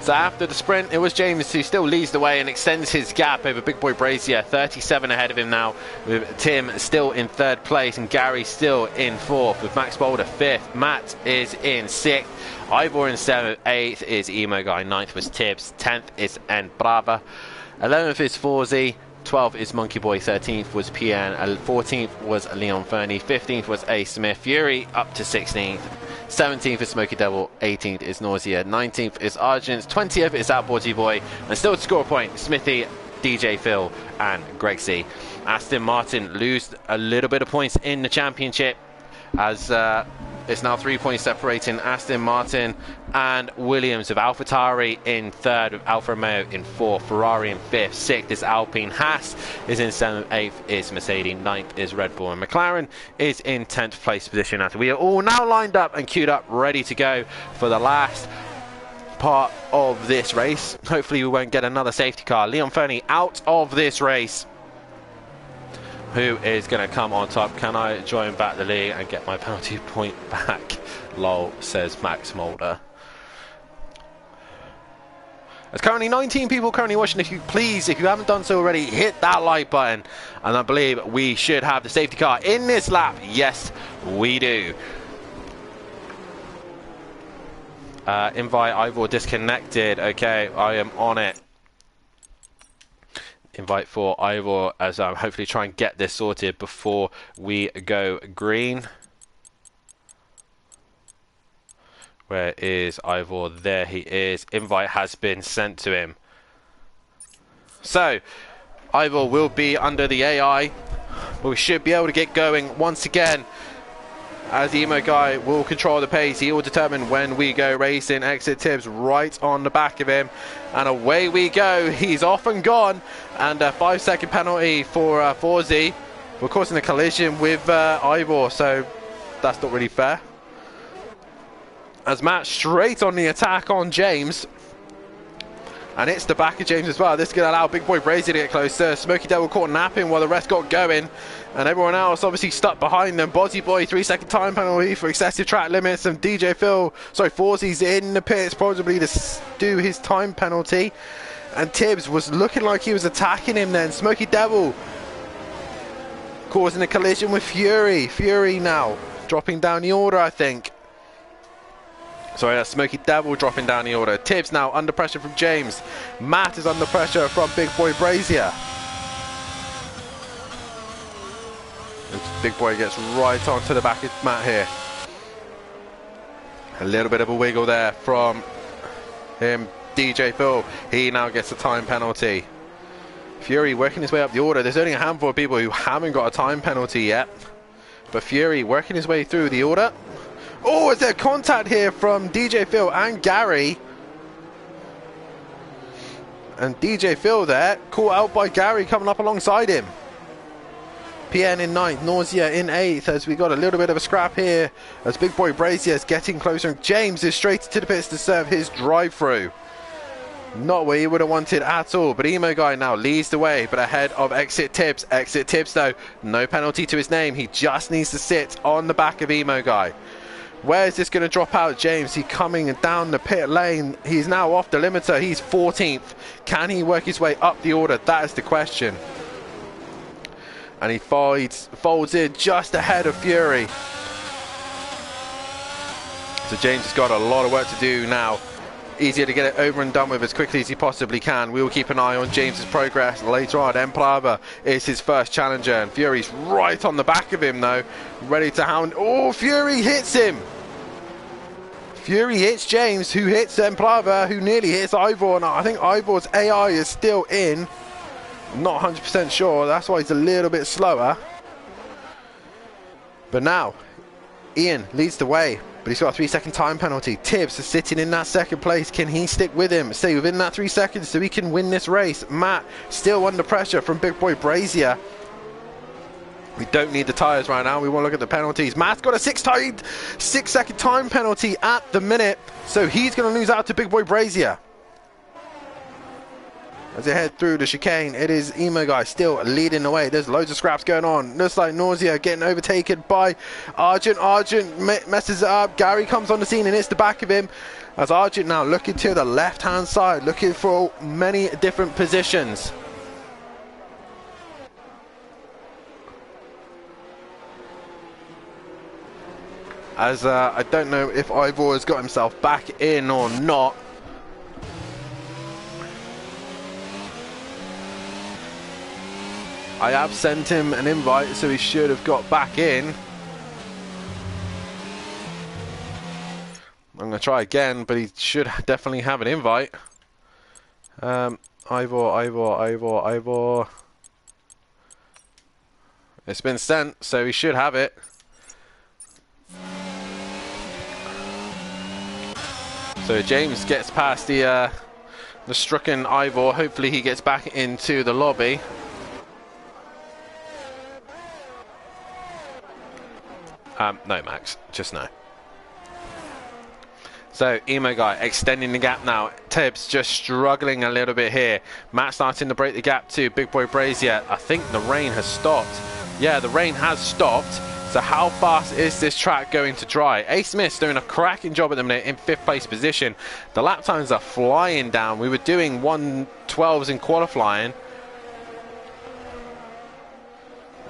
So after the sprint, it was James who still leads the way and extends his gap over Big Boy Brazier, 37 ahead of him now, with Tim still in 3rd place and Gary still in 4th, with Max Boulder 5th, Matt is in 6th, Ivor in 7th, 8th is Emo Guy, 9th was Tibbs, 10th is Emprava, 11th is Forzy, 12th is Monkey Boy, 13th was PN, 14th was Leon Fernie, 15th was A Smith, Fury up to 16th, 17th is Smoky Devil, 18th is Nausea, 19th is Argent, 20th is Outboardy Boy, and still to score a point, Smithy, DJ Phil, and Greg C. Aston Martin lose a little bit of points in the championship, as it's now 3 points separating Aston Martin and Williams, with AlphaTauri in 3rd, with Alfa Romeo in 4th, Ferrari in 5th, 6th is Alpine, Haas is in 7th, 8th is Mercedes, 9th is Red Bull, and McLaren is in 10th place position. As we are all now lined up and queued up, ready to go for the last part of this race. Hopefully we won't get another safety car. Leon Fernie out of this race. Who is going to come on top? Can I join back the league and get my penalty point back? Lol, says Max Mulder. There's currently 19 people currently watching. If you haven't done so already, hit that like button. And I believe we should have the safety car in this lap. Yes, we do. Invite Ivor disconnected. Okay, I am on it. Invite for Ivor, as I'm hopefully try and get this sorted before we go green. Where is Ivor? There he is. Invite has been sent to him. So, Ivor will be under the AI, but we should be able to get going once again. As the Emo Guy will control the pace, he will determine when we go racing. Exit Tibbs right on the back of him, and away we go. He's off and gone, and a 5-second penalty for Forzy. We're causing a collision with Ivor, so that's not really fair. As Matt straight on the attack on James, and it's the back of James as well. This is going to allow Big Boy Brazier to get closer. Smoky Devil caught napping while the rest got going, and everyone else obviously stuck behind them. Bozzy Boy, 3-second time penalty for excessive track limits, and DJ Phil, sorry, Forzy's in the pits probably to do his time penalty, and Tibbs was looking like he was attacking him then. Smoky Devil causing a collision with Fury. Fury now dropping down the order, I think. Sorry, that's Smoky Devil dropping down the order. Tibbs now under pressure from James. Matt is under pressure from Big Boy Brazier. As Big Boy gets right onto the back of Matt here. A little bit of a wiggle there from him. DJ Phil, he now gets a time penalty. Fury working his way up the order. There's only a handful of people who haven't got a time penalty yet. But Fury working his way through the order. Oh, is there contact here from DJ Phil and Gary? And DJ Phil there, caught out by Gary coming up alongside him. PN in 9th, Nausea in 8th, as we got a little bit of a scrap here as Big Boy Brazier is getting closer. And James is straight to the pits to serve his drive-through. Not what he would have wanted at all, but Emo Guy now leads the way, but ahead of Exit Tips. Exit Tips though, no penalty to his name. He just needs to sit on the back of Emo Guy. Where is this going to drop out? James, he coming down the pit lane. He's now off the limiter. He's 14th. Can he work his way up the order? That is the question. And he folds in just ahead of Fury. So James has got a lot of work to do now. Easier to get it over and done with as quickly as he possibly can. We will keep an eye on James's progress later on. Emplava is his first challenger, and Fury's right on the back of him though, ready to hound. Oh, Fury hits him. Fury hits James, who hits Emplava, who nearly hits Ivor. Now I think Ivor's AI is still in. Not 100% sure, that's why he's a little bit slower. But now, Ian leads the way, but he's got a 3-second time penalty. Tibbs is sitting in that second place. Can he stick with him? Stay within that 3 seconds so he can win this race. Matt still under pressure from Big Boy Brazier. We don't need the tyres right now. We want to look at the penalties. Matt's got a 6-second time penalty at the minute, so he's going to lose out to Big Boy Brazier. As they head through the chicane, it is Emo Guy still leading the way. There's loads of scraps going on. Looks like Nausea getting overtaken by Argent. Argent messes it up. Gary comes on the scene and hits the back of him. As Argent now looking to the left-hand side, looking for many different positions. As I don't know if Ivor has got himself back in or not. I have sent him an invite, so he should have got back in. I'm going to try again, but he should definitely have an invite. Ivor. It's been sent, so he should have it. So James gets past the stricken Ivor. Hopefully he gets back into the lobby. No, Max, just no. So, Emo Guy extending the gap now. Tibbs just struggling a little bit here. Matt starting to break the gap to Big Boy Brazier. I think the rain has stopped. Yeah, the rain has stopped. So how fast is this track going to dry? A. Smith's doing a cracking job at the minute in 5th place position. The lap times are flying down. We were doing 1:12s in qualifying.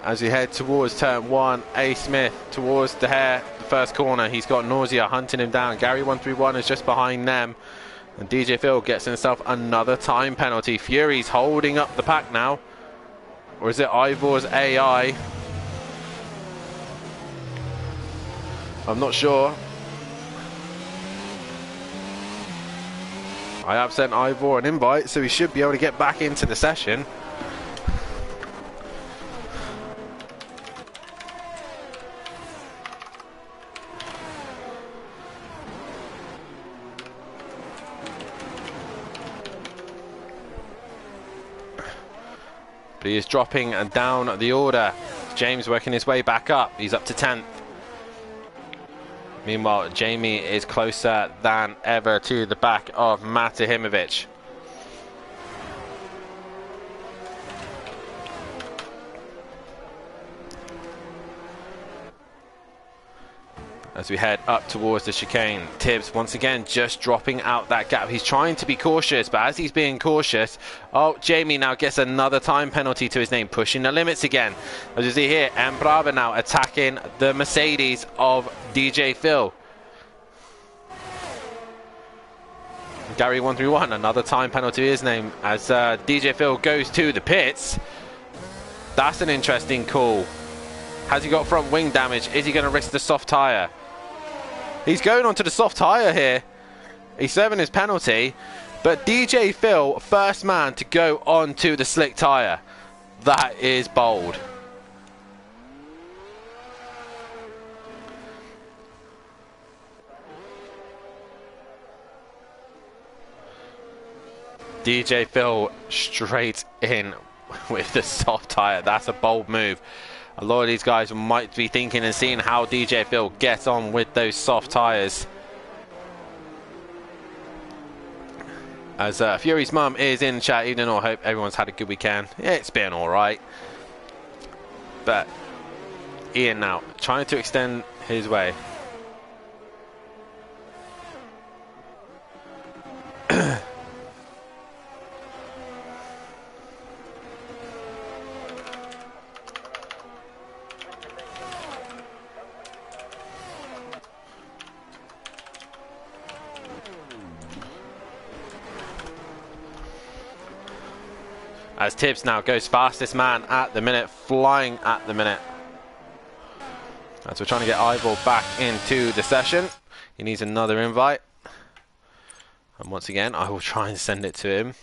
As we head towards turn 1, A. Smith towards the first corner. He's got Nausea hunting him down. Gary 131 is just behind them. And DJ Phil gets himself another time penalty. Fury's holding up the pack now. Or is it Ivor's AI? I'm not sure. I have sent Ivor an invite, so he should be able to get back into the session. But he is dropping down the order. James working his way back up. He's up to 10th. Meanwhile, Jamie is closer than ever to the back of Matahimovic. As we head up towards the chicane, Tibbs once again just dropping out that gap. He's trying to be cautious, but as he's being cautious, oh, Jamie now gets another time penalty to his name, pushing the limits again. As you see here, Embrava now attacking the Mercedes of DJ Phil. Gary 131, another time penalty to his name as DJ Phil goes to the pits. That's an interesting call. Has he got front wing damage? Is he going to risk the soft tyre? He's going onto the soft tyre here. He's serving his penalty. But DJ Phil, first man to go onto the slick tyre. That is bold. DJ Phil straight in with the soft tyre. That's a bold move. A lot of these guys might be thinking and seeing how DJ Phil gets on with those soft tyres. As Fury's mum is in chat, evening all, hope everyone's had a good weekend. Yeah, it's been alright. But Ian now trying to extend his way. As Tibbs now goes fastest man at the minute, flying at the minute. As we're trying to get Ivor back into the session. He needs another invite. And once again, I will try and send it to him.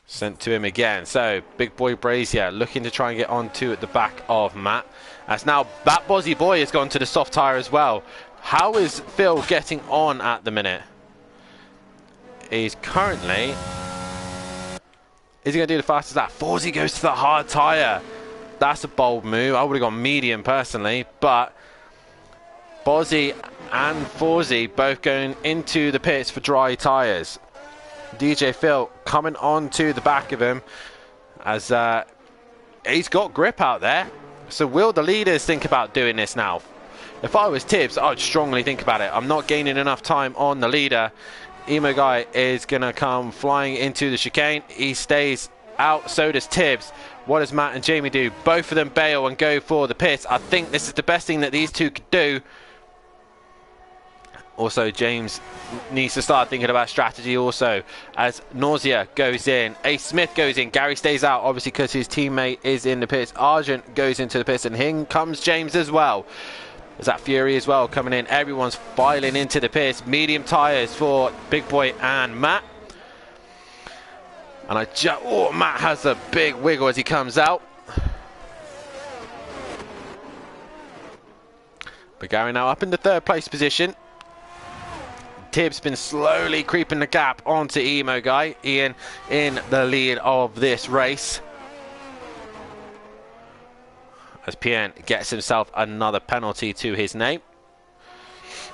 Sent to him again. So, Big Boy Brazier looking to try and get onto at the back of Matt. As now, that Bozzy Boy has gone to the soft tyre as well. How is Phil getting on at the minute? Is currently, is he going to do the fastest lap? Forzy goes to the hard tyre. That's a bold move. I would have gone medium personally, but Bozzy and Forzy both going into the pits for dry tyres. DJ Phil coming on to the back of him as he's got grip out there. So will the leaders think about doing this now? If I was Tibbs, I'd strongly think about it. I'm not gaining enough time on the leader. Emo Guy is going to come flying into the chicane. He stays out, so does Tibbs. What does Matt and Jamie do? Both of them bail and go for the pits. I think this is the best thing that these two could do. Also, James needs to start thinking about strategy also. As Nausea goes in, Ace Smith goes in, Gary stays out, obviously because his teammate is in the pits. Argent goes into the pits, and in comes James as well. There's that Fury as well coming in. Everyone's filing into the pits. Medium tyres for Big Boy and Matt. And Matt has a big wiggle as he comes out. But Gary now up in the third place position. Tibbs been slowly creeping the gap onto Emo Guy. Ian in the lead of this race. As PN gets himself another penalty to his name.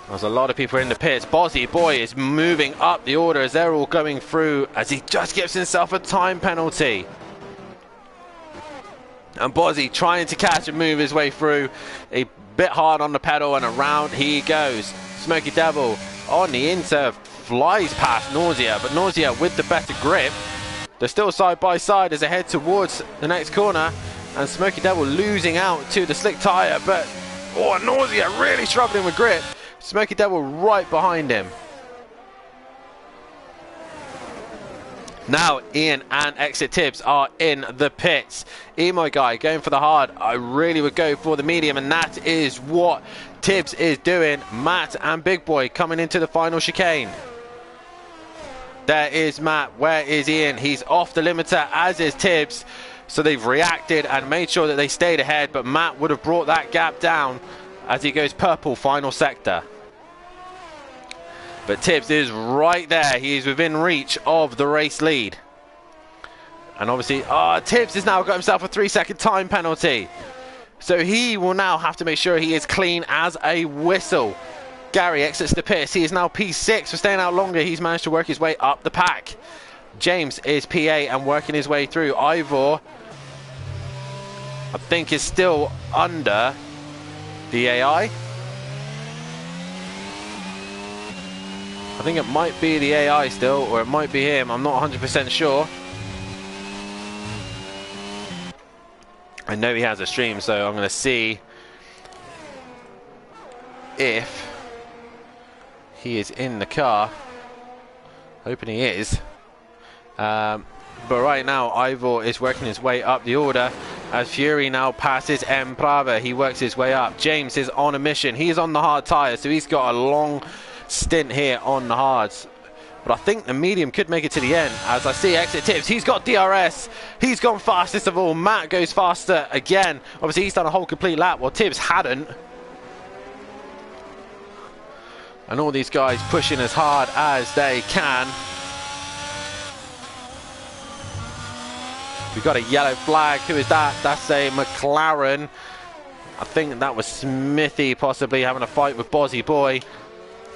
There's a lot of people in the pits. Bozzy Boy is moving up the order as they're all going through as he just gives himself a time penalty. And Bozzy trying to catch and move his way through. A bit hard on the pedal and around he goes. Smoky Devil on the insert flies past Nausea, but Nausea with the better grip. They're still side by side as they head towards the next corner. And Smoky Devil losing out to the slick tyre, but Nausea really struggling with grip. Smoky Devil right behind him. Now Ian and Exit Tibbs are in the pits. Emo Guy going for the hard. I really would go for the medium, and that is what Tibbs is doing. Matt and Big Boy coming into the final chicane. There is Matt. Where is Ian? He's off the limiter, as is Tibbs. So they've reacted and made sure that they stayed ahead, but Matt would have brought that gap down as he goes purple final sector. But Tibbs is right there. He is within reach of the race lead. And obviously, Tibbs has now got himself a 3-second time penalty. So he will now have to make sure he is clean as a whistle. Gary exits the pits. He is now P6 for staying out longer. He's managed to work his way up the pack. James is PA and working his way through. Ivor, I think, is still under the AI. I think it might be the AI still, or it might be him. I'm not 100% sure. I know he has a stream, so I'm going to see if he is in the car. Hoping he is. But right now, Ivor is working his way up the order as Fury now passes Emprava. He works his way up. James is on a mission. He's on the hard tyre, so he's got a long stint here on the hards. But I think the medium could make it to the end. As I see exit Tibbs, he's got DRS. He's gone fastest of all. Matt goes faster again. Obviously, he's done a whole complete lap, while Tibbs hadn't. And all these guys pushing as hard as they can. We've got a yellow flag. Who is that? That's a McLaren. I think that was Smithy possibly having a fight with Bozzy Boy.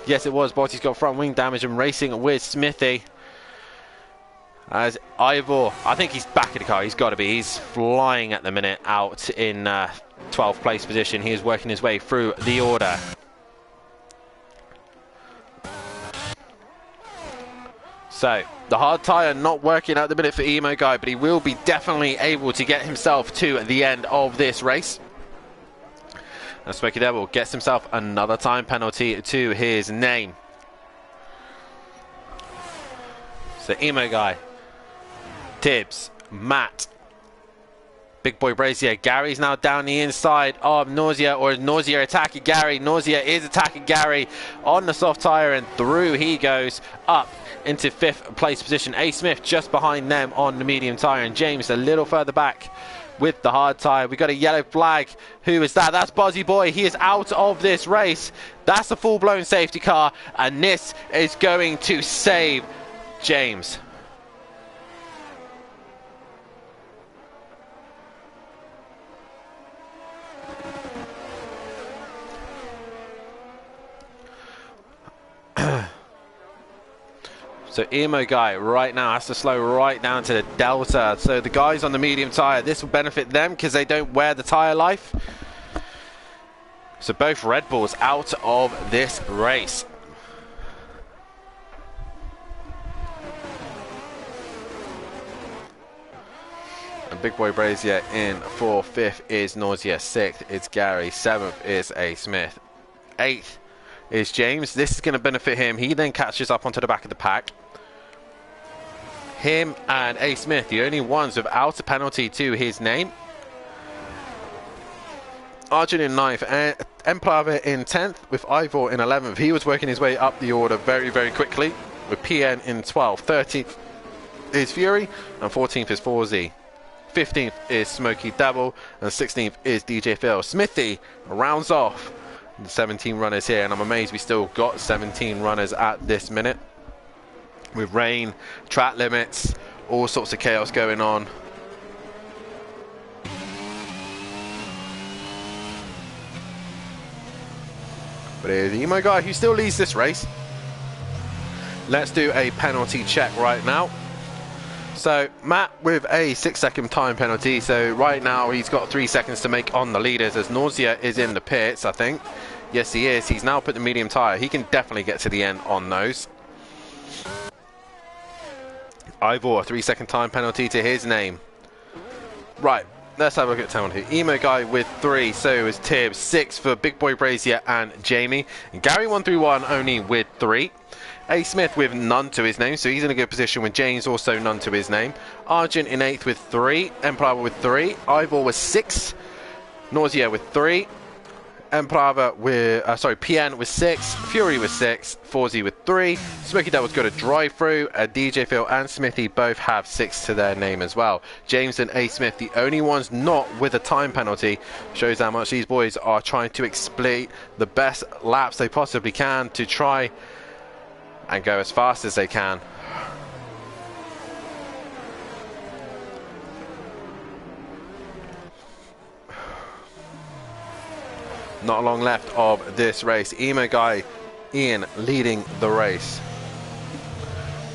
Yes, it was. Bozzy's got front wing damage and racing with Smithy. As Ivor, I think he's back in the car. He's got to be. He's flying at the minute out in 12th place position. He is working his way through the order. So, the hard tyre not working at the minute for Emo Guy, but he will be definitely able to get himself to the end of this race. And Smokey Devil gets himself another time penalty to his name. So, Emo Guy, Tibbs, Matt, Big Boy Brazier. Gary's now down the inside of Nausea, or is Nausea attacking Gary? Nausea is attacking Gary on the soft tyre, and through he goes up into 5th place position. A. Smith just behind them on the medium tyre, and James a little further back with the hard tyre. We got a yellow flag. Who is that? That's Bozzy Boy. He is out of this race. That's a full-blown safety car, and this is going to save James. So Emo Guy right now has to slow right down to the delta. So the guys on the medium tyre, this will benefit them because they don't wear the tyre life. So both Red Bulls out of this race. And Big Boy Brazier in 4th. 5th is Nausea. 6th is Gary. 7th is A. Smith. 8th is James. This is going to benefit him. He then catches up onto the back of the pack. Him and A. Smith, the only ones without a penalty to his name. Arjun in 9th, Emplava in 10th, with Ivor in 11th. He was working his way up the order very, very quickly, with PN in 12th. 13th is Fury, and 14th is 4Z. 15th is Smokey Devil, and 16th is DJ Phil. Smithy rounds off the 17 runners here, and I'm amazed we still got 17 runners at this minute. With rain, track limits, all sorts of chaos going on. But here's the Emo Guy who still leads this race. Let's do a penalty check right now. So Matt with a 6-second time penalty. So right now he's got 3 seconds to make on the leaders as Nausea is in the pits, I think. Yes, he is. He's now put the medium tyre. He can definitely get to the end on those. Ivor, a 3-second time penalty to his name. Right, let's have a look at penalty. Emo Guy with 3, so is Tibbs. 6 for Big Boy Brazier and Jamie. And Gary 131 only with 3. A. Smith with none to his name, so he's in a good position with James also none to his name. Argent in 8th with 3. Empire with 3. Ivor with 6. Nausea with 3. Emprava with, PN with 6, Fury with 6, 4Z with 3, Smokey Devil's got a drive through, DJ Phil and Smithy both have 6 to their name as well. James and A. Smith, the only ones not with a time penalty, shows how much these boys are trying to exploit the best laps they possibly can to try and go as fast as they can. Not long left of this race. Emo Guy, Ian leading the race.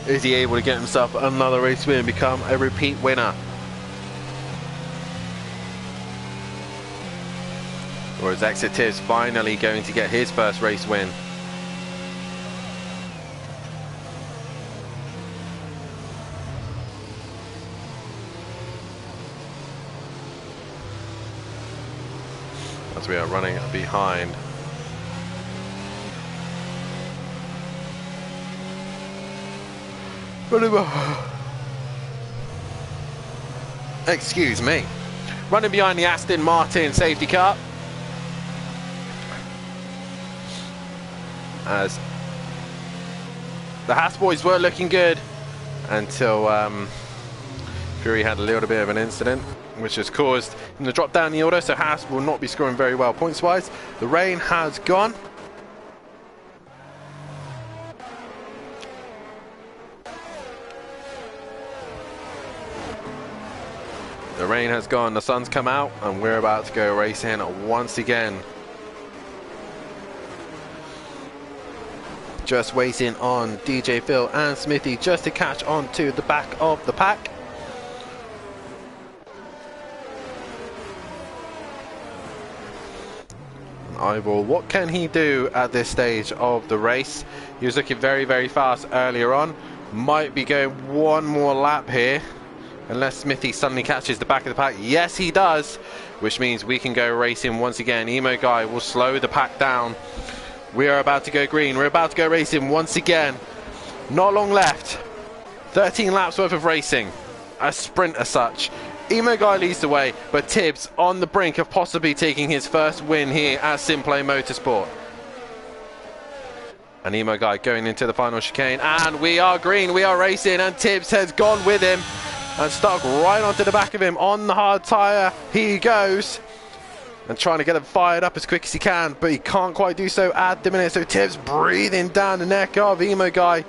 Is he able to get himself another race win and become a repeat winner? Or is Exit Tibbs finally going to get his first race win? As we are running behind. Excuse me. running behind the Aston Martin safety car. As the Haas boys were looking good until Fury had a little bit of an incident, which has caused him to drop down the order, so Haas will not be scoring very well points-wise. The rain has gone. The rain has gone, the sun's come out, and we're about to go racing once again. Just waiting on DJ Phil and Smithy just to catch on to the back of the pack. Ivor, what can he do at this stage of the race? He was looking very, very fast earlier on. Might be going one more lap here, unless Smithy suddenly catches the back of the pack. Yes, he does, which means we can go racing once again. Emo Guy will slow the pack down. We are about to go green. We're about to go racing once again. Not long left. 13 laps worth of racing. A sprint as such. Emo Guy leads the way, but Tibbs on the brink of possibly taking his first win here at Simplay Motorsport. And Emo Guy going into the final chicane, and we are green, we are racing, and Tibbs has gone with him and stuck right onto the back of him on the hard tyre. He goes, and trying to get him fired up as quick as he can, but he can't quite do so at the minute. So Tibbs breathing down the neck of Emo Guy.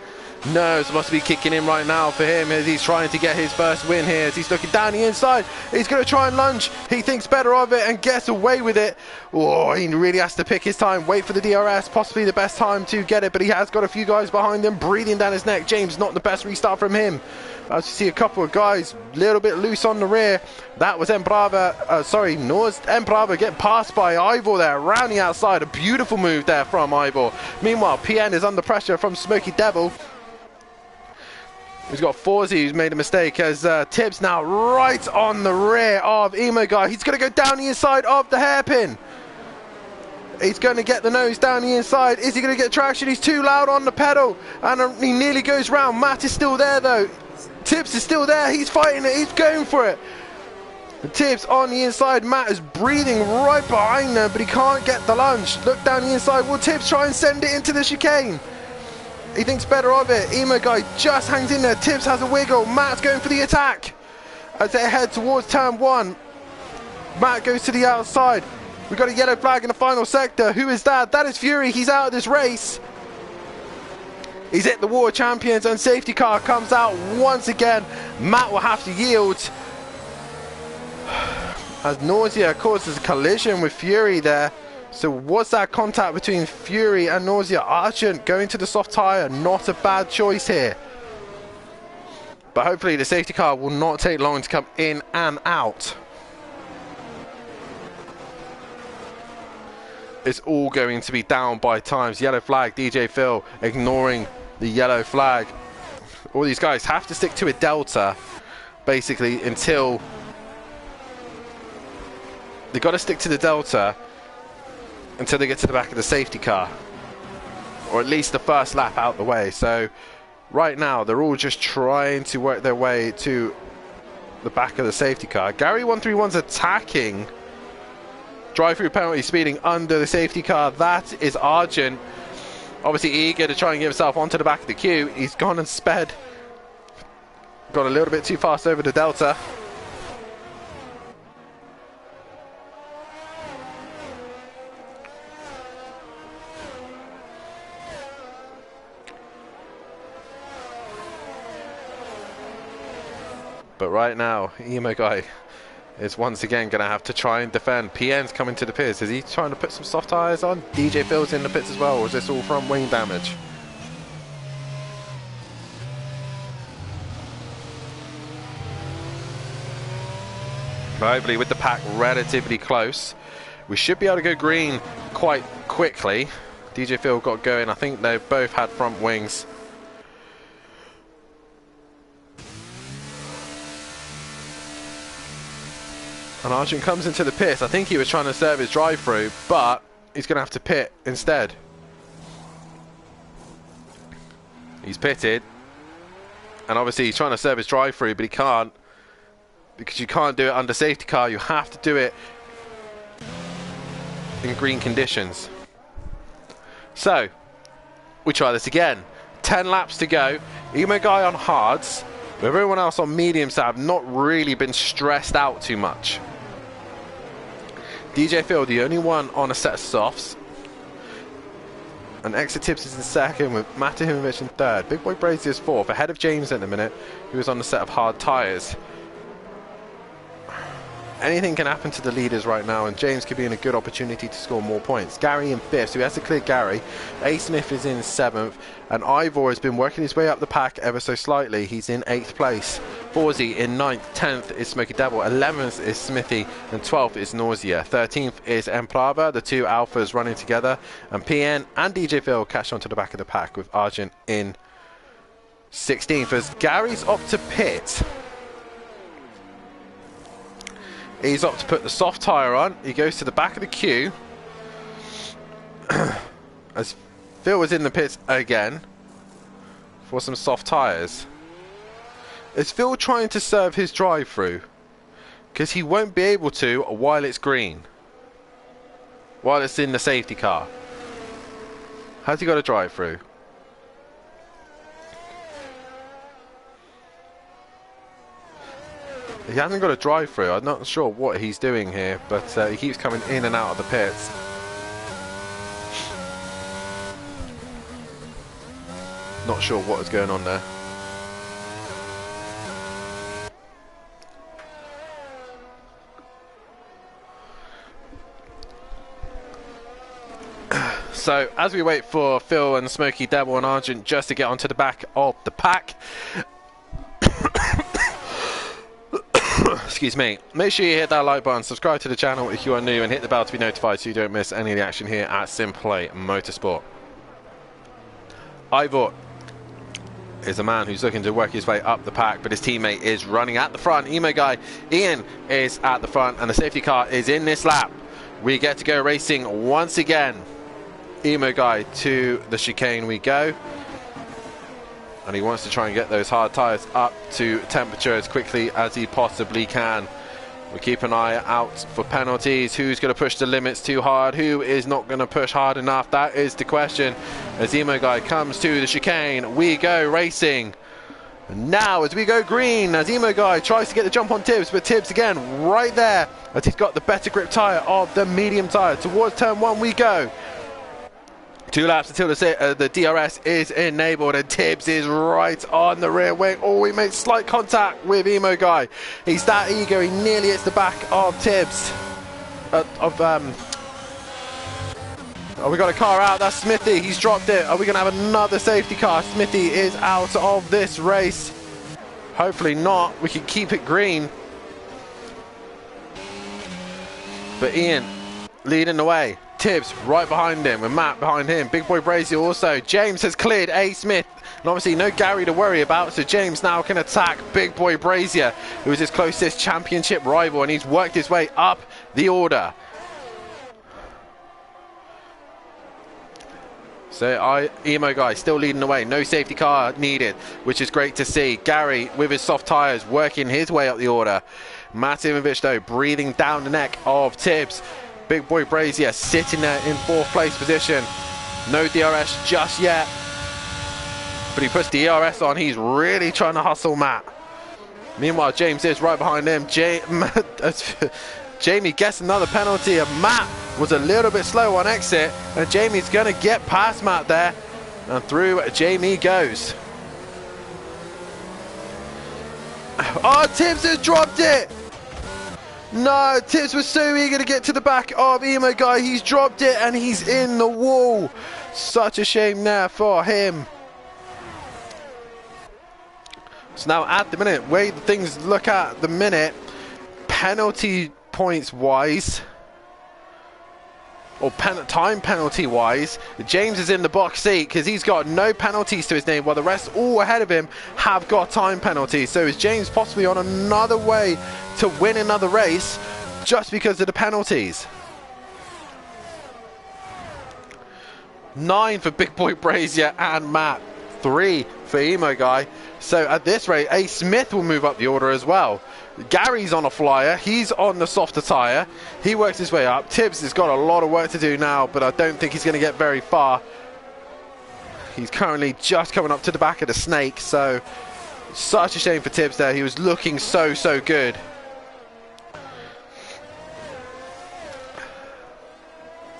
Nerves must be kicking in right now for him as he's trying to get his first win here, as he's looking down the inside. He's going to try and lunge. He thinks better of it and gets away with it. Oh, he really has to pick his time, wait for the DRS, possibly the best time to get it, but he has got a few guys behind him breathing down his neck. James, not the best restart from him. As you see a couple of guys a little bit loose on the rear. That was Embrava getting passed by Ivor there around the outside. A beautiful move there from Ivor. Meanwhile, PN is under pressure from Smoky Devil. He's got Forzy, who's made a mistake, as Tibbs now right on the rear of Emo Guy. He's going to go down the inside of the hairpin. He's going to get the nose down the inside. Is he going to get traction? He's too loud on the pedal, and he nearly goes round. Matt is still there, though. Tibbs is still there. He's fighting it. He's going for it. Tibbs on the inside. Matt is breathing right behind them, but he can't get the lunge. Look down the inside. Will Tibbs try and send it into the chicane? He thinks better of it. Emo Guy just hangs in there. Tibbs has a wiggle. Matt's going for the attack as they head towards turn one. Matt goes to the outside. We've got a yellow flag in the final sector. Who is that? That is Fury. He's out of this race. He's hit the War Champions, and safety car comes out once again. Matt will have to yield as Nausea causes a collision with Fury there. So was that contact between Fury and Nausea? Argent going to the soft tyre, not a bad choice here. But hopefully the safety car will not take long to come in and out. It's all going to be down by times. Yellow flag, DJ Phil ignoring the yellow flag. All these guys have to stick to a delta, basically, until... They've got to stick to the delta until they get to the back of the safety car, or at least the first lap out the way. So right now they're all just trying to work their way to the back of the safety car. Gary 131's attacking, drive-through penalty, speeding under the safety car. That is Argent, obviously eager to try and get himself onto the back of the queue. He's gone and sped, got a little bit too fast over the delta. But right now, Emo Guy is once again going to have to try and defend. PN's coming to the pits. Is he trying to put some soft tyres on? DJ Phil's in the pits as well, or is this all front wing damage? But hopefully with the pack relatively close, we should be able to go green quite quickly. DJ Phil got going. I think they both had front wings. And Arjun comes into the pits. I think he was trying to serve his drive-through, but he's going to have to pit instead. He's pitted. And obviously he's trying to serve his drive-through, but he can't. because you can't do it under safety car. You have to do it in green conditions. So we try this again. 10 laps to go. Emo Guy on hards, with everyone else on mediums that have not really been stressed out too much. DJ Phil, the only one on a set of softs. And Exit Tips is in second, with Matahimovic in third. Big Boy Brazy is fourth, ahead of James in a minute, who was on a set of hard tyres. Anything can happen to the leaders right now, and James could be in a good opportunity to score more points. Gary in fifth, so he has to clear Gary. A. Smith is in seventh, and Ivor has been working his way up the pack ever so slightly. He's in 8th place. Forzy in 9th, 10th is Smoky Devil, 11th is Smithy, and 12th is Nausea. 13th is Emplava, the two alphas running together, and PN and DJ Phil catch onto the back of the pack, with Argent in 16th as Gary's up to pit. He's up to put the soft tyre on. He goes to the back of the queue as Phil was in the pits again for some soft tyres. Is Phil trying to serve his drive-through? Because he won't be able to while it's green, while it's in the safety car. Has he got a drive-through? He hasn't got a drive-through. I'm not sure what he's doing here, but he keeps coming in and out of the pits. Not sure what is going on there. So, as we wait for Phil and Smoky Devil and Argent just to get onto the back of the pack, excuse me, make sure you hit that like button, subscribe to the channel if you are new, and hit the bell to be notified so you don't miss any of the action here at Simplay Motorsport. Ivor is a man who's looking to work his way up the pack, but his teammate is running at the front. Emo Guy Ian is at the front, and the safety car is in this lap. We get to go racing once again. Emo Guy to the chicane we go, and he wants to try and get those hard tyres up to temperature as quickly as he possibly can. We keep an eye out for penalties. Who's going to push the limits too hard? Who is not going to push hard enough? That is the question. As Emo Guy comes to the chicane, we go racing. And now as we go green, as Emo Guy tries to get the jump on Tibbs, but Tibbs again right there as he's got the better grip tyre of the medium tyre. Towards turn one we go. 2 laps until the DRS is enabled, and Tibbs is right on the rear wing. Oh, he makes slight contact with Emo Guy. He's that eager, he nearly hits the back of Tibbs. Oh, we got a car out, that's Smithy, he's dropped it. Are we going to have another safety car? Smithy is out of this race. Hopefully not, we can keep it green. But Ian leading the way. Tibbs right behind him, and Matt behind him. Big Boy Brazy also. James has cleared A. Smith, and obviously no Gary to worry about, so James now can attack Big Boy Brazier, who is his closest championship rival, and he's worked his way up the order. So Emo Guy still leading the way, no safety car needed, which is great to see. Gary with his soft tyres working his way up the order. Matimovic though breathing down the neck of Tibbs. Big Boy Brazier sitting there in 4th place position. No DRS just yet, but he puts the DRS on. He's really trying to hustle Matt. Meanwhile, James is right behind him. Jamie gets another penalty, and Matt was a little bit slow on exit, and Jamie's going to get past Matt there, and through Jamie goes. Oh, Tibbs has dropped it. No, Tibbs was so eager to get to the back of Emo Guy. He's dropped it, and he's in the wall. Such a shame there for him. So now at the minute, way things look at the minute, penalty points wise, or time penalty wise, James is in the box seat because he's got no penalties to his name, while the rest all ahead of him have got time penalties. So is James possibly on another way to win another race just because of the penalties? 9 for Big Boy Brazier and Matt, 3 for Emo Guy. So at this rate, A. Smith will move up the order as well. Gary's on a flyer. He's on the softer tyre. He works his way up. Tibbs has got a lot of work to do now, but I don't think he's going to get very far. He's currently just coming up to the back of the snake, so such a shame for Tibbs there. He was looking so good.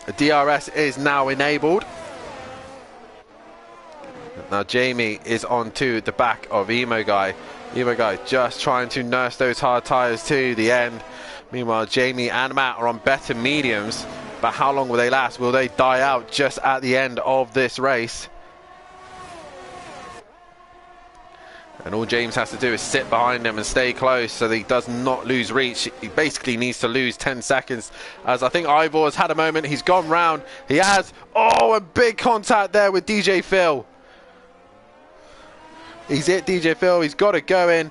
The DRS is now enabled. Now Jamie is on to the back of Emo Guy. Emo Guy just trying to nurse those hard tyres to the end. Meanwhile, Jamie and Matt are on better mediums, but how long will they last? Will they die out just at the end of this race? And all James has to do is sit behind him and stay close so that he does not lose reach. He basically needs to lose 10 seconds, as I think Ivor has had a moment. He's gone round. He has. Oh, a big contact there with DJ Phil. He's hit DJ Phil. He's got to go in.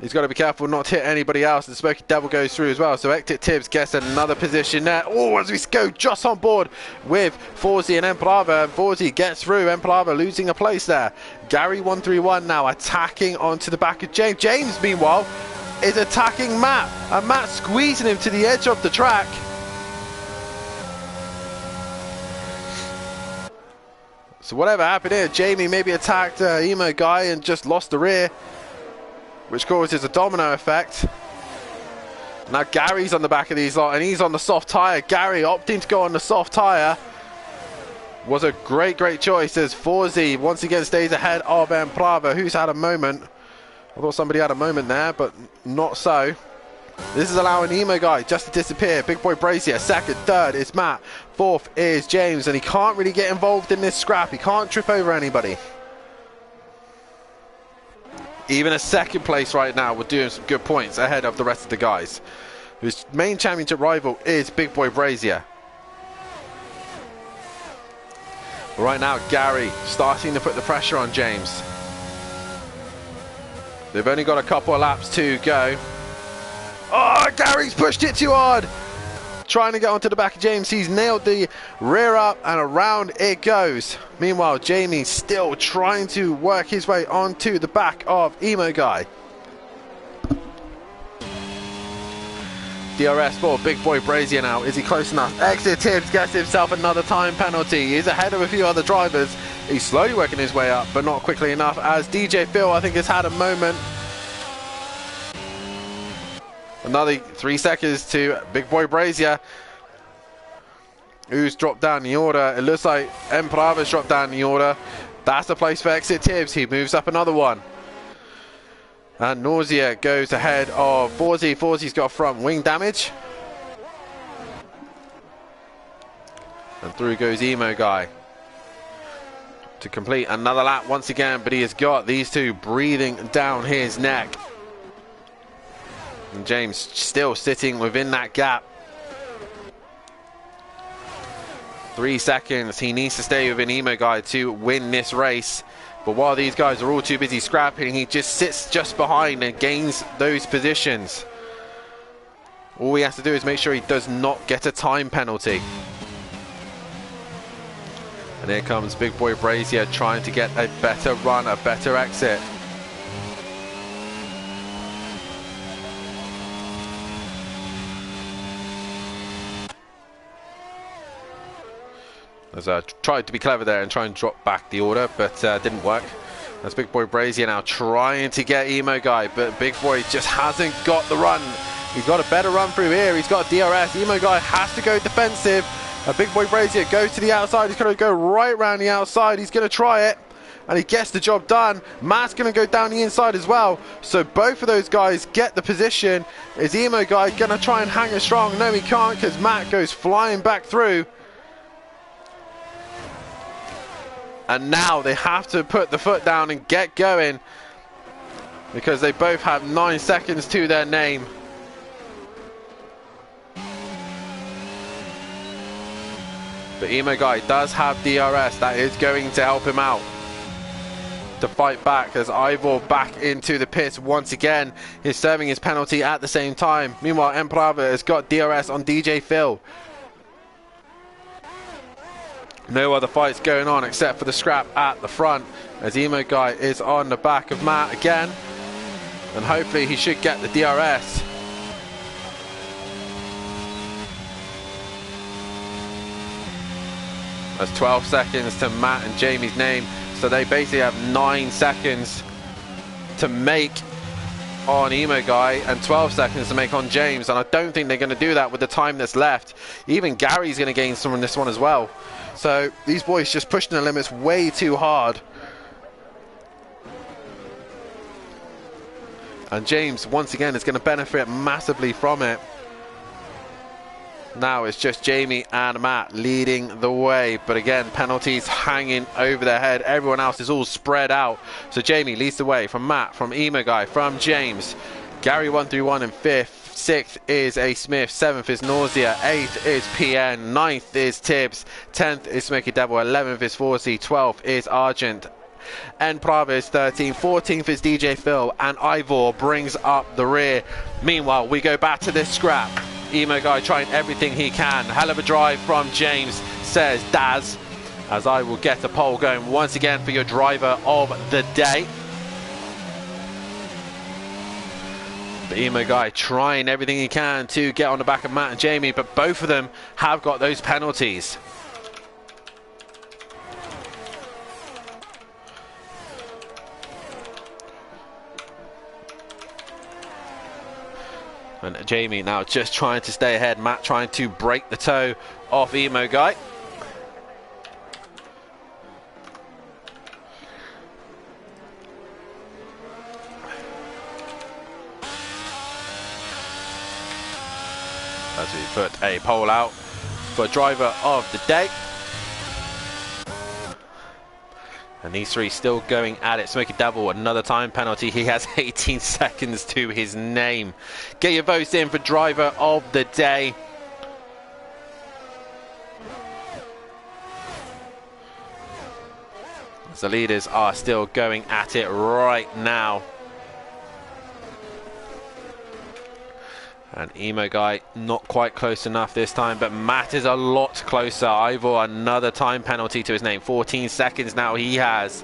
He's got to be careful not to hit anybody else. The Smoky Devil goes through as well. So Ectic Tibbs gets another position there. Oh, as we go just on board with Forzi and Emplava. And Forzi gets through. Emplava losing a place there. Gary 131 now attacking onto the back of James. James, meanwhile, is attacking Matt. And Matt squeezing him to the edge of the track. So whatever happened here, Jamie maybe attacked Emo Guy and just lost the rear, which causes a domino effect. Now Gary's on the back of these lot and he's on the soft tyre. Gary opting to go on the soft tyre was a great choice, as Forzi once again stays ahead of Emplava, who's had a moment. I thought somebody had a moment there, but not so. This is allowing Emo Guy just to disappear. Big Boy Brazier, second. Third is Matt. Fourth is James, and he can't really get involved in this scrap. He can't trip over anybody. Even a second place right now would do him some good points ahead of the rest of the guys, whose main championship rival is Big Boy Brazier. But right now, Gary starting to put the pressure on James. They've only got a couple of laps to go. Oh, Gary's pushed it too hard. Trying to get onto the back of James. He's nailed the rear up and around it goes. Meanwhile, Jamie's still trying to work his way onto the back of Emo Guy. DRS for Big Boy Brazier now. Is he close enough? Exit Tibbs gets himself another time penalty. He's ahead of a few other drivers. He's slowly working his way up, but not quickly enough, as DJ Phil, I think, has had a moment. Another 3 seconds to Big Boy Brazier, who's dropped down the order. It looks like Emplava's dropped down the order. That's the place for Exit Tibbs. He moves up another one. And Nausea goes ahead of Forzi. Forzi's got front wing damage. And through goes Emo Guy to complete another lap once again, but he has got these two breathing down his neck. And James still sitting within that gap. 3 seconds. He needs to stay within Emo Guy to win this race. But while these guys are all too busy scrapping, he just sits just behind and gains those positions. All he has to do is make sure he does not get a time penalty. And here comes Big Boy Brazier trying to get a better run, a better exit. As I tried to be clever there and try and drop back the order, but didn't work. That's Big Boy Brazier now trying to get Emo Guy, but Big Boy just hasn't got the run. He's got a better run through here. He's got DRS. Emo Guy has to go defensive. Big Boy Brazier goes to the outside. He's going to go right around the outside. He's going to try it, and he gets the job done. Matt's going to go down the inside as well. So both of those guys get the position. Is Emo Guy going to try and hang it strong? No, he can't, because Matt goes flying back through. And now they have to put the foot down and get going, because they both have 9 seconds to their name. But Emo Guy does have DRS. That is going to help him out to fight back, as Ivor back into the pits once again. He's serving his penalty at the same time. Meanwhile, Emplava has got DRS on DJ Phil. No other fights going on except for the scrap at the front, as Emo Guy is on the back of Matt again. And hopefully he should get the DRS. That's 12 seconds to Matt and Jamie's name. So they basically have 9 seconds to make on Emo Guy and 12 seconds to make on James. And I don't think they're going to do that with the time that's left. Even Gary's going to gain some on this one as well. So these boys just pushing the limits way too hard. And James, once again, is going to benefit massively from it. Now it's just Jamie and Matt leading the way. But again, penalties hanging over their head. Everyone else is all spread out. So Jamie leads the way from Matt, from Emo Guy, from James. Gary 131 in 5th. 6th is A. Smith. 7th is Nausea. 8th is PN. 9th is Tibbs. 10th is Smoky Devil. 11th is Forsey. 12th is Argent. N Prava is 13th. 14th is DJ Phil. And Ivor brings up the rear. Meanwhile, we go back to this scrap. Emo Guy trying everything he can. Hell of a drive from James, says Daz, as I will get a pole going once again for your driver of the day. But Emo Guy trying everything he can to get on the back of Matt and Jamie, but both of them have got those penalties. And Jamie now just trying to stay ahead. Matt trying to break the toe off Emo Guy. As we put a pole out for driver of the day. And these three still going at it. Smoky Devil, another time penalty. He has 18 seconds to his name. Get your votes in for driver of the day. As the leaders are still going at it right now. And Emo Guy not quite close enough this time, but Matt is a lot closer. Ivor, another time penalty to his name. 14 seconds now he has.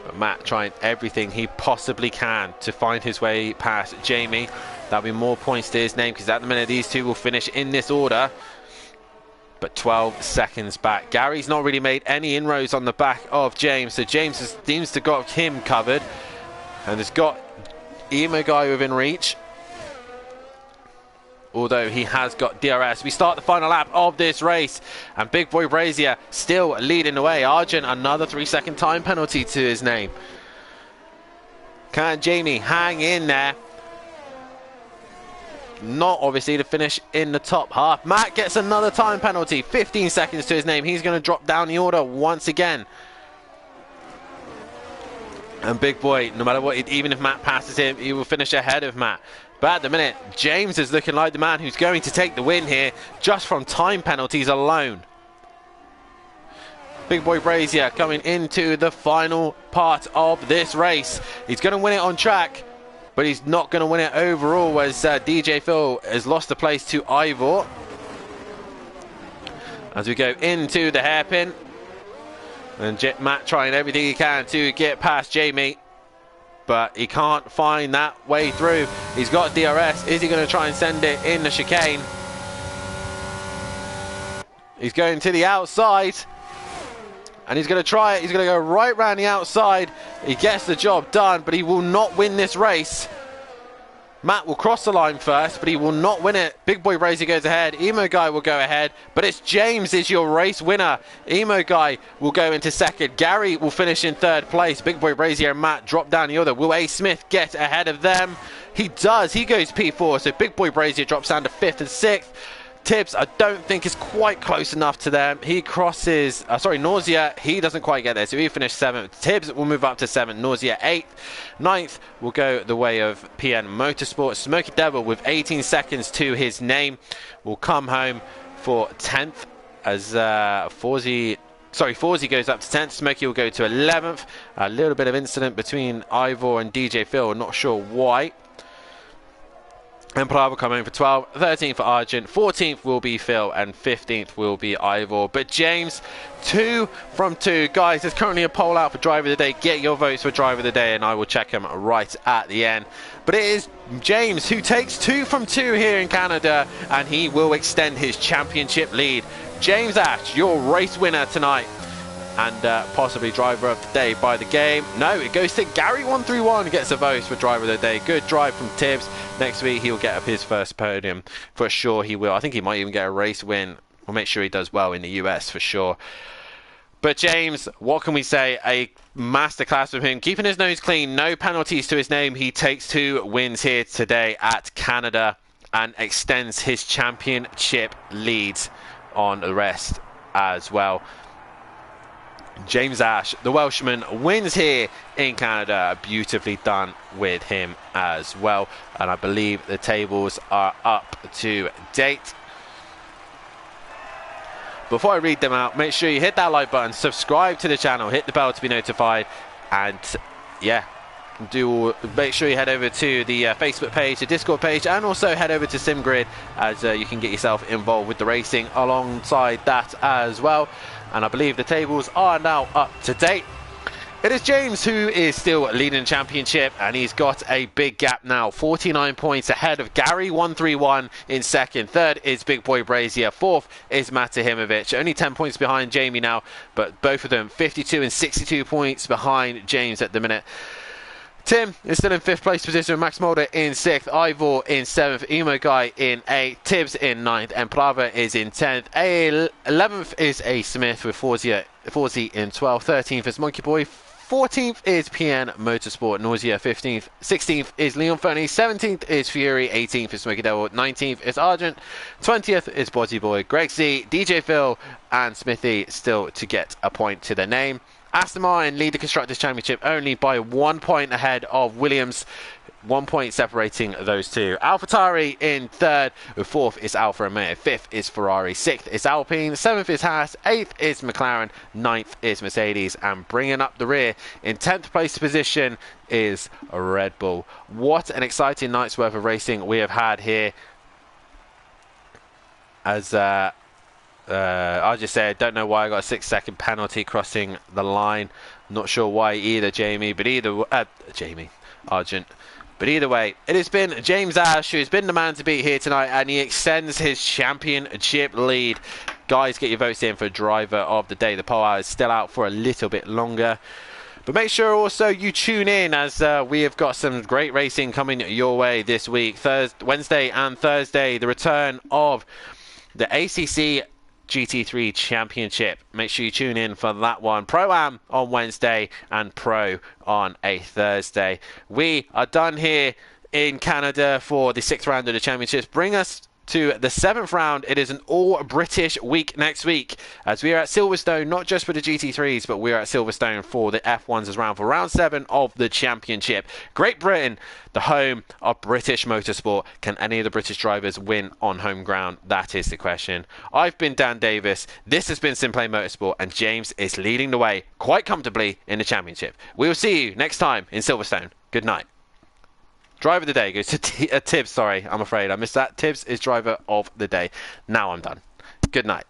But Matt trying everything he possibly can to find his way past Jamie. That'll be more points to his name, because at the minute these two will finish in this order. But 12 seconds back. Gary's not really made any inroads on the back of James, so James seems to got him covered and has got Emo Guy within reach, although he has got DRS. We start the final lap of this race, and Big Boy Brazier still leading the way. Argent, another 3-second time penalty to his name. Can Jamie hang in there? Not obviously to finish in the top half. Matt gets another time penalty, 15 seconds to his name. He's going to drop down the order once again. And Big Boy, no matter what, even if Matt passes him, he will finish ahead of Matt. But at the minute, James is looking like the man who's going to take the win here, just from time penalties alone. Big Boy Brazier coming into the final part of this race. He's going to win it on track, but he's not going to win it overall, as DJ Phil has lost the place to Ivor. As we go into the hairpin. And Matt trying everything he can to get past Jamie, but he can't find that way through. He's got DRS. Is he going to try and send it in the chicane? He's going to the outside, and he's going to try it. He's going to go right round the outside. He gets the job done, but he will not win this race. Matt will cross the line first, but he will not win it. Big Boy Brazier goes ahead. Emo Guy will go ahead, but it's James is your race winner. Emo Guy will go into second. Gary will finish in third place. Big Boy Brazier and Matt drop down the order. Will A. Smith get ahead of them? He does. He goes P4, so Big Boy Brazier drops down to 5th and 6th. Tibbs, I don't think is quite close enough to them. He crosses, Nausea, he doesn't quite get there, so he finished 7th. Tibbs will move up to 7th. Nausea 8th. 9th will go the way of PN Motorsport. Smoky Devil with 18 seconds to his name will come home for 10th, as Forsey goes up to 10th. Smoky will go to 11th. A little bit of incident between Ivor and DJ Phil, not sure why. And Pilar will come in for 12, 13th for Argent, 14th will be Phil, and 15th will be Ivor. But James, 2 from 2. Guys, there's currently a poll out for Driver of the Day. Get your votes for Driver of the Day, and I will check them right at the end. But it is James who takes 2 from 2 here in Canada, and he will extend his championship lead. James Ash, your race winner tonight, and possibly Driver of the Day by the game. No, it goes to Gary131, gets a vote for Driver of the Day. Good drive from Tibbs. Next week he'll get up his first podium for sure. He will. I think he might even get a race win. We'll make sure he does well in the US for sure. But James, what can we say? A masterclass from him, keeping his nose clean, no penalties to his name. He takes 2 wins here today at Canada and extends his championship lead on the rest as well. James Ash, the Welshman, wins here in Canada. Beautifully done with him as well. And I believe the tables are up to date. Before I read them out, make sure you hit that like button, subscribe to the channel, hit the bell to be notified, and yeah, make sure you head over to the Facebook page, the Discord page, and also head over to SimGrid as you can get yourself involved with the racing alongside that as well. And I believe the tables are now up to date. It is James who is still leading the championship, and he's got a big gap now, 49 points ahead of Gary131 in second. Third is Big Boy Brazier. Fourth is Matahimovic. Only 10 points behind Jamie now, but both of them 52 and 62 points behind James at the minute. Tim is still in 5th place position, Max Mulder in 6th, Ivor in 7th, Emo Guy in 8th, Tibbs in 9th, and Plava is in 10th. 11th is A Smith with Forzy in 12th, 13th is Monkey Boy, 14th is PN Motorsport, Nausea 15th, 16th is Leon Fernie, 17th is Fury, 18th is Smoky Devil, 19th is Argent, 20th is Bozzy Boy, Greg C, DJ Phil, and Smithy still to get a point to their name. Aston Martin lead the Constructors' Championship only by 1 point ahead of Williams. 1 point separating those two. AlphaTauri in 3rd. 4th is Alfa Romeo. 5th is Ferrari. 6th is Alpine. 7th is Haas. 8th is McLaren. 9th is Mercedes. And bringing up the rear in 10th place position is Red Bull. What an exciting night's worth of racing we have had here. As I just said, don't know why I got a 6-second penalty crossing the line. Not sure why either, Argent. But either way, it has been James Ash who has been the man to beat here tonight, and he extends his championship lead. Guys, get your votes in for Driver of the Day. The poll hour is still out for a little bit longer. But make sure also you tune in, as we have got some great racing coming your way this week. Wednesday and Thursday, the return of the ACC GT3 Championship. Make sure you tune in for that one. Pro-Am on Wednesday and Pro on a Thursday. We are done here in Canada for the 6th round of the championships. Bring us to the 7th round. It is an all-British week next week, as we are at Silverstone, not just for the GT3s, but we are at Silverstone for the F1s as well, for round 7 of the championship. Great Britain, the home of British motorsport. Can any of the British drivers win on home ground? That is the question. I've been Dan Davis. This has been Simplay Motorsport, and James is leading the way quite comfortably in the championship. We will see you next time in Silverstone. Good night. Driver of the Day goes to Tibbs. Sorry, I'm afraid I missed that. Tibbs is Driver of the Day. Now I'm done. Good night.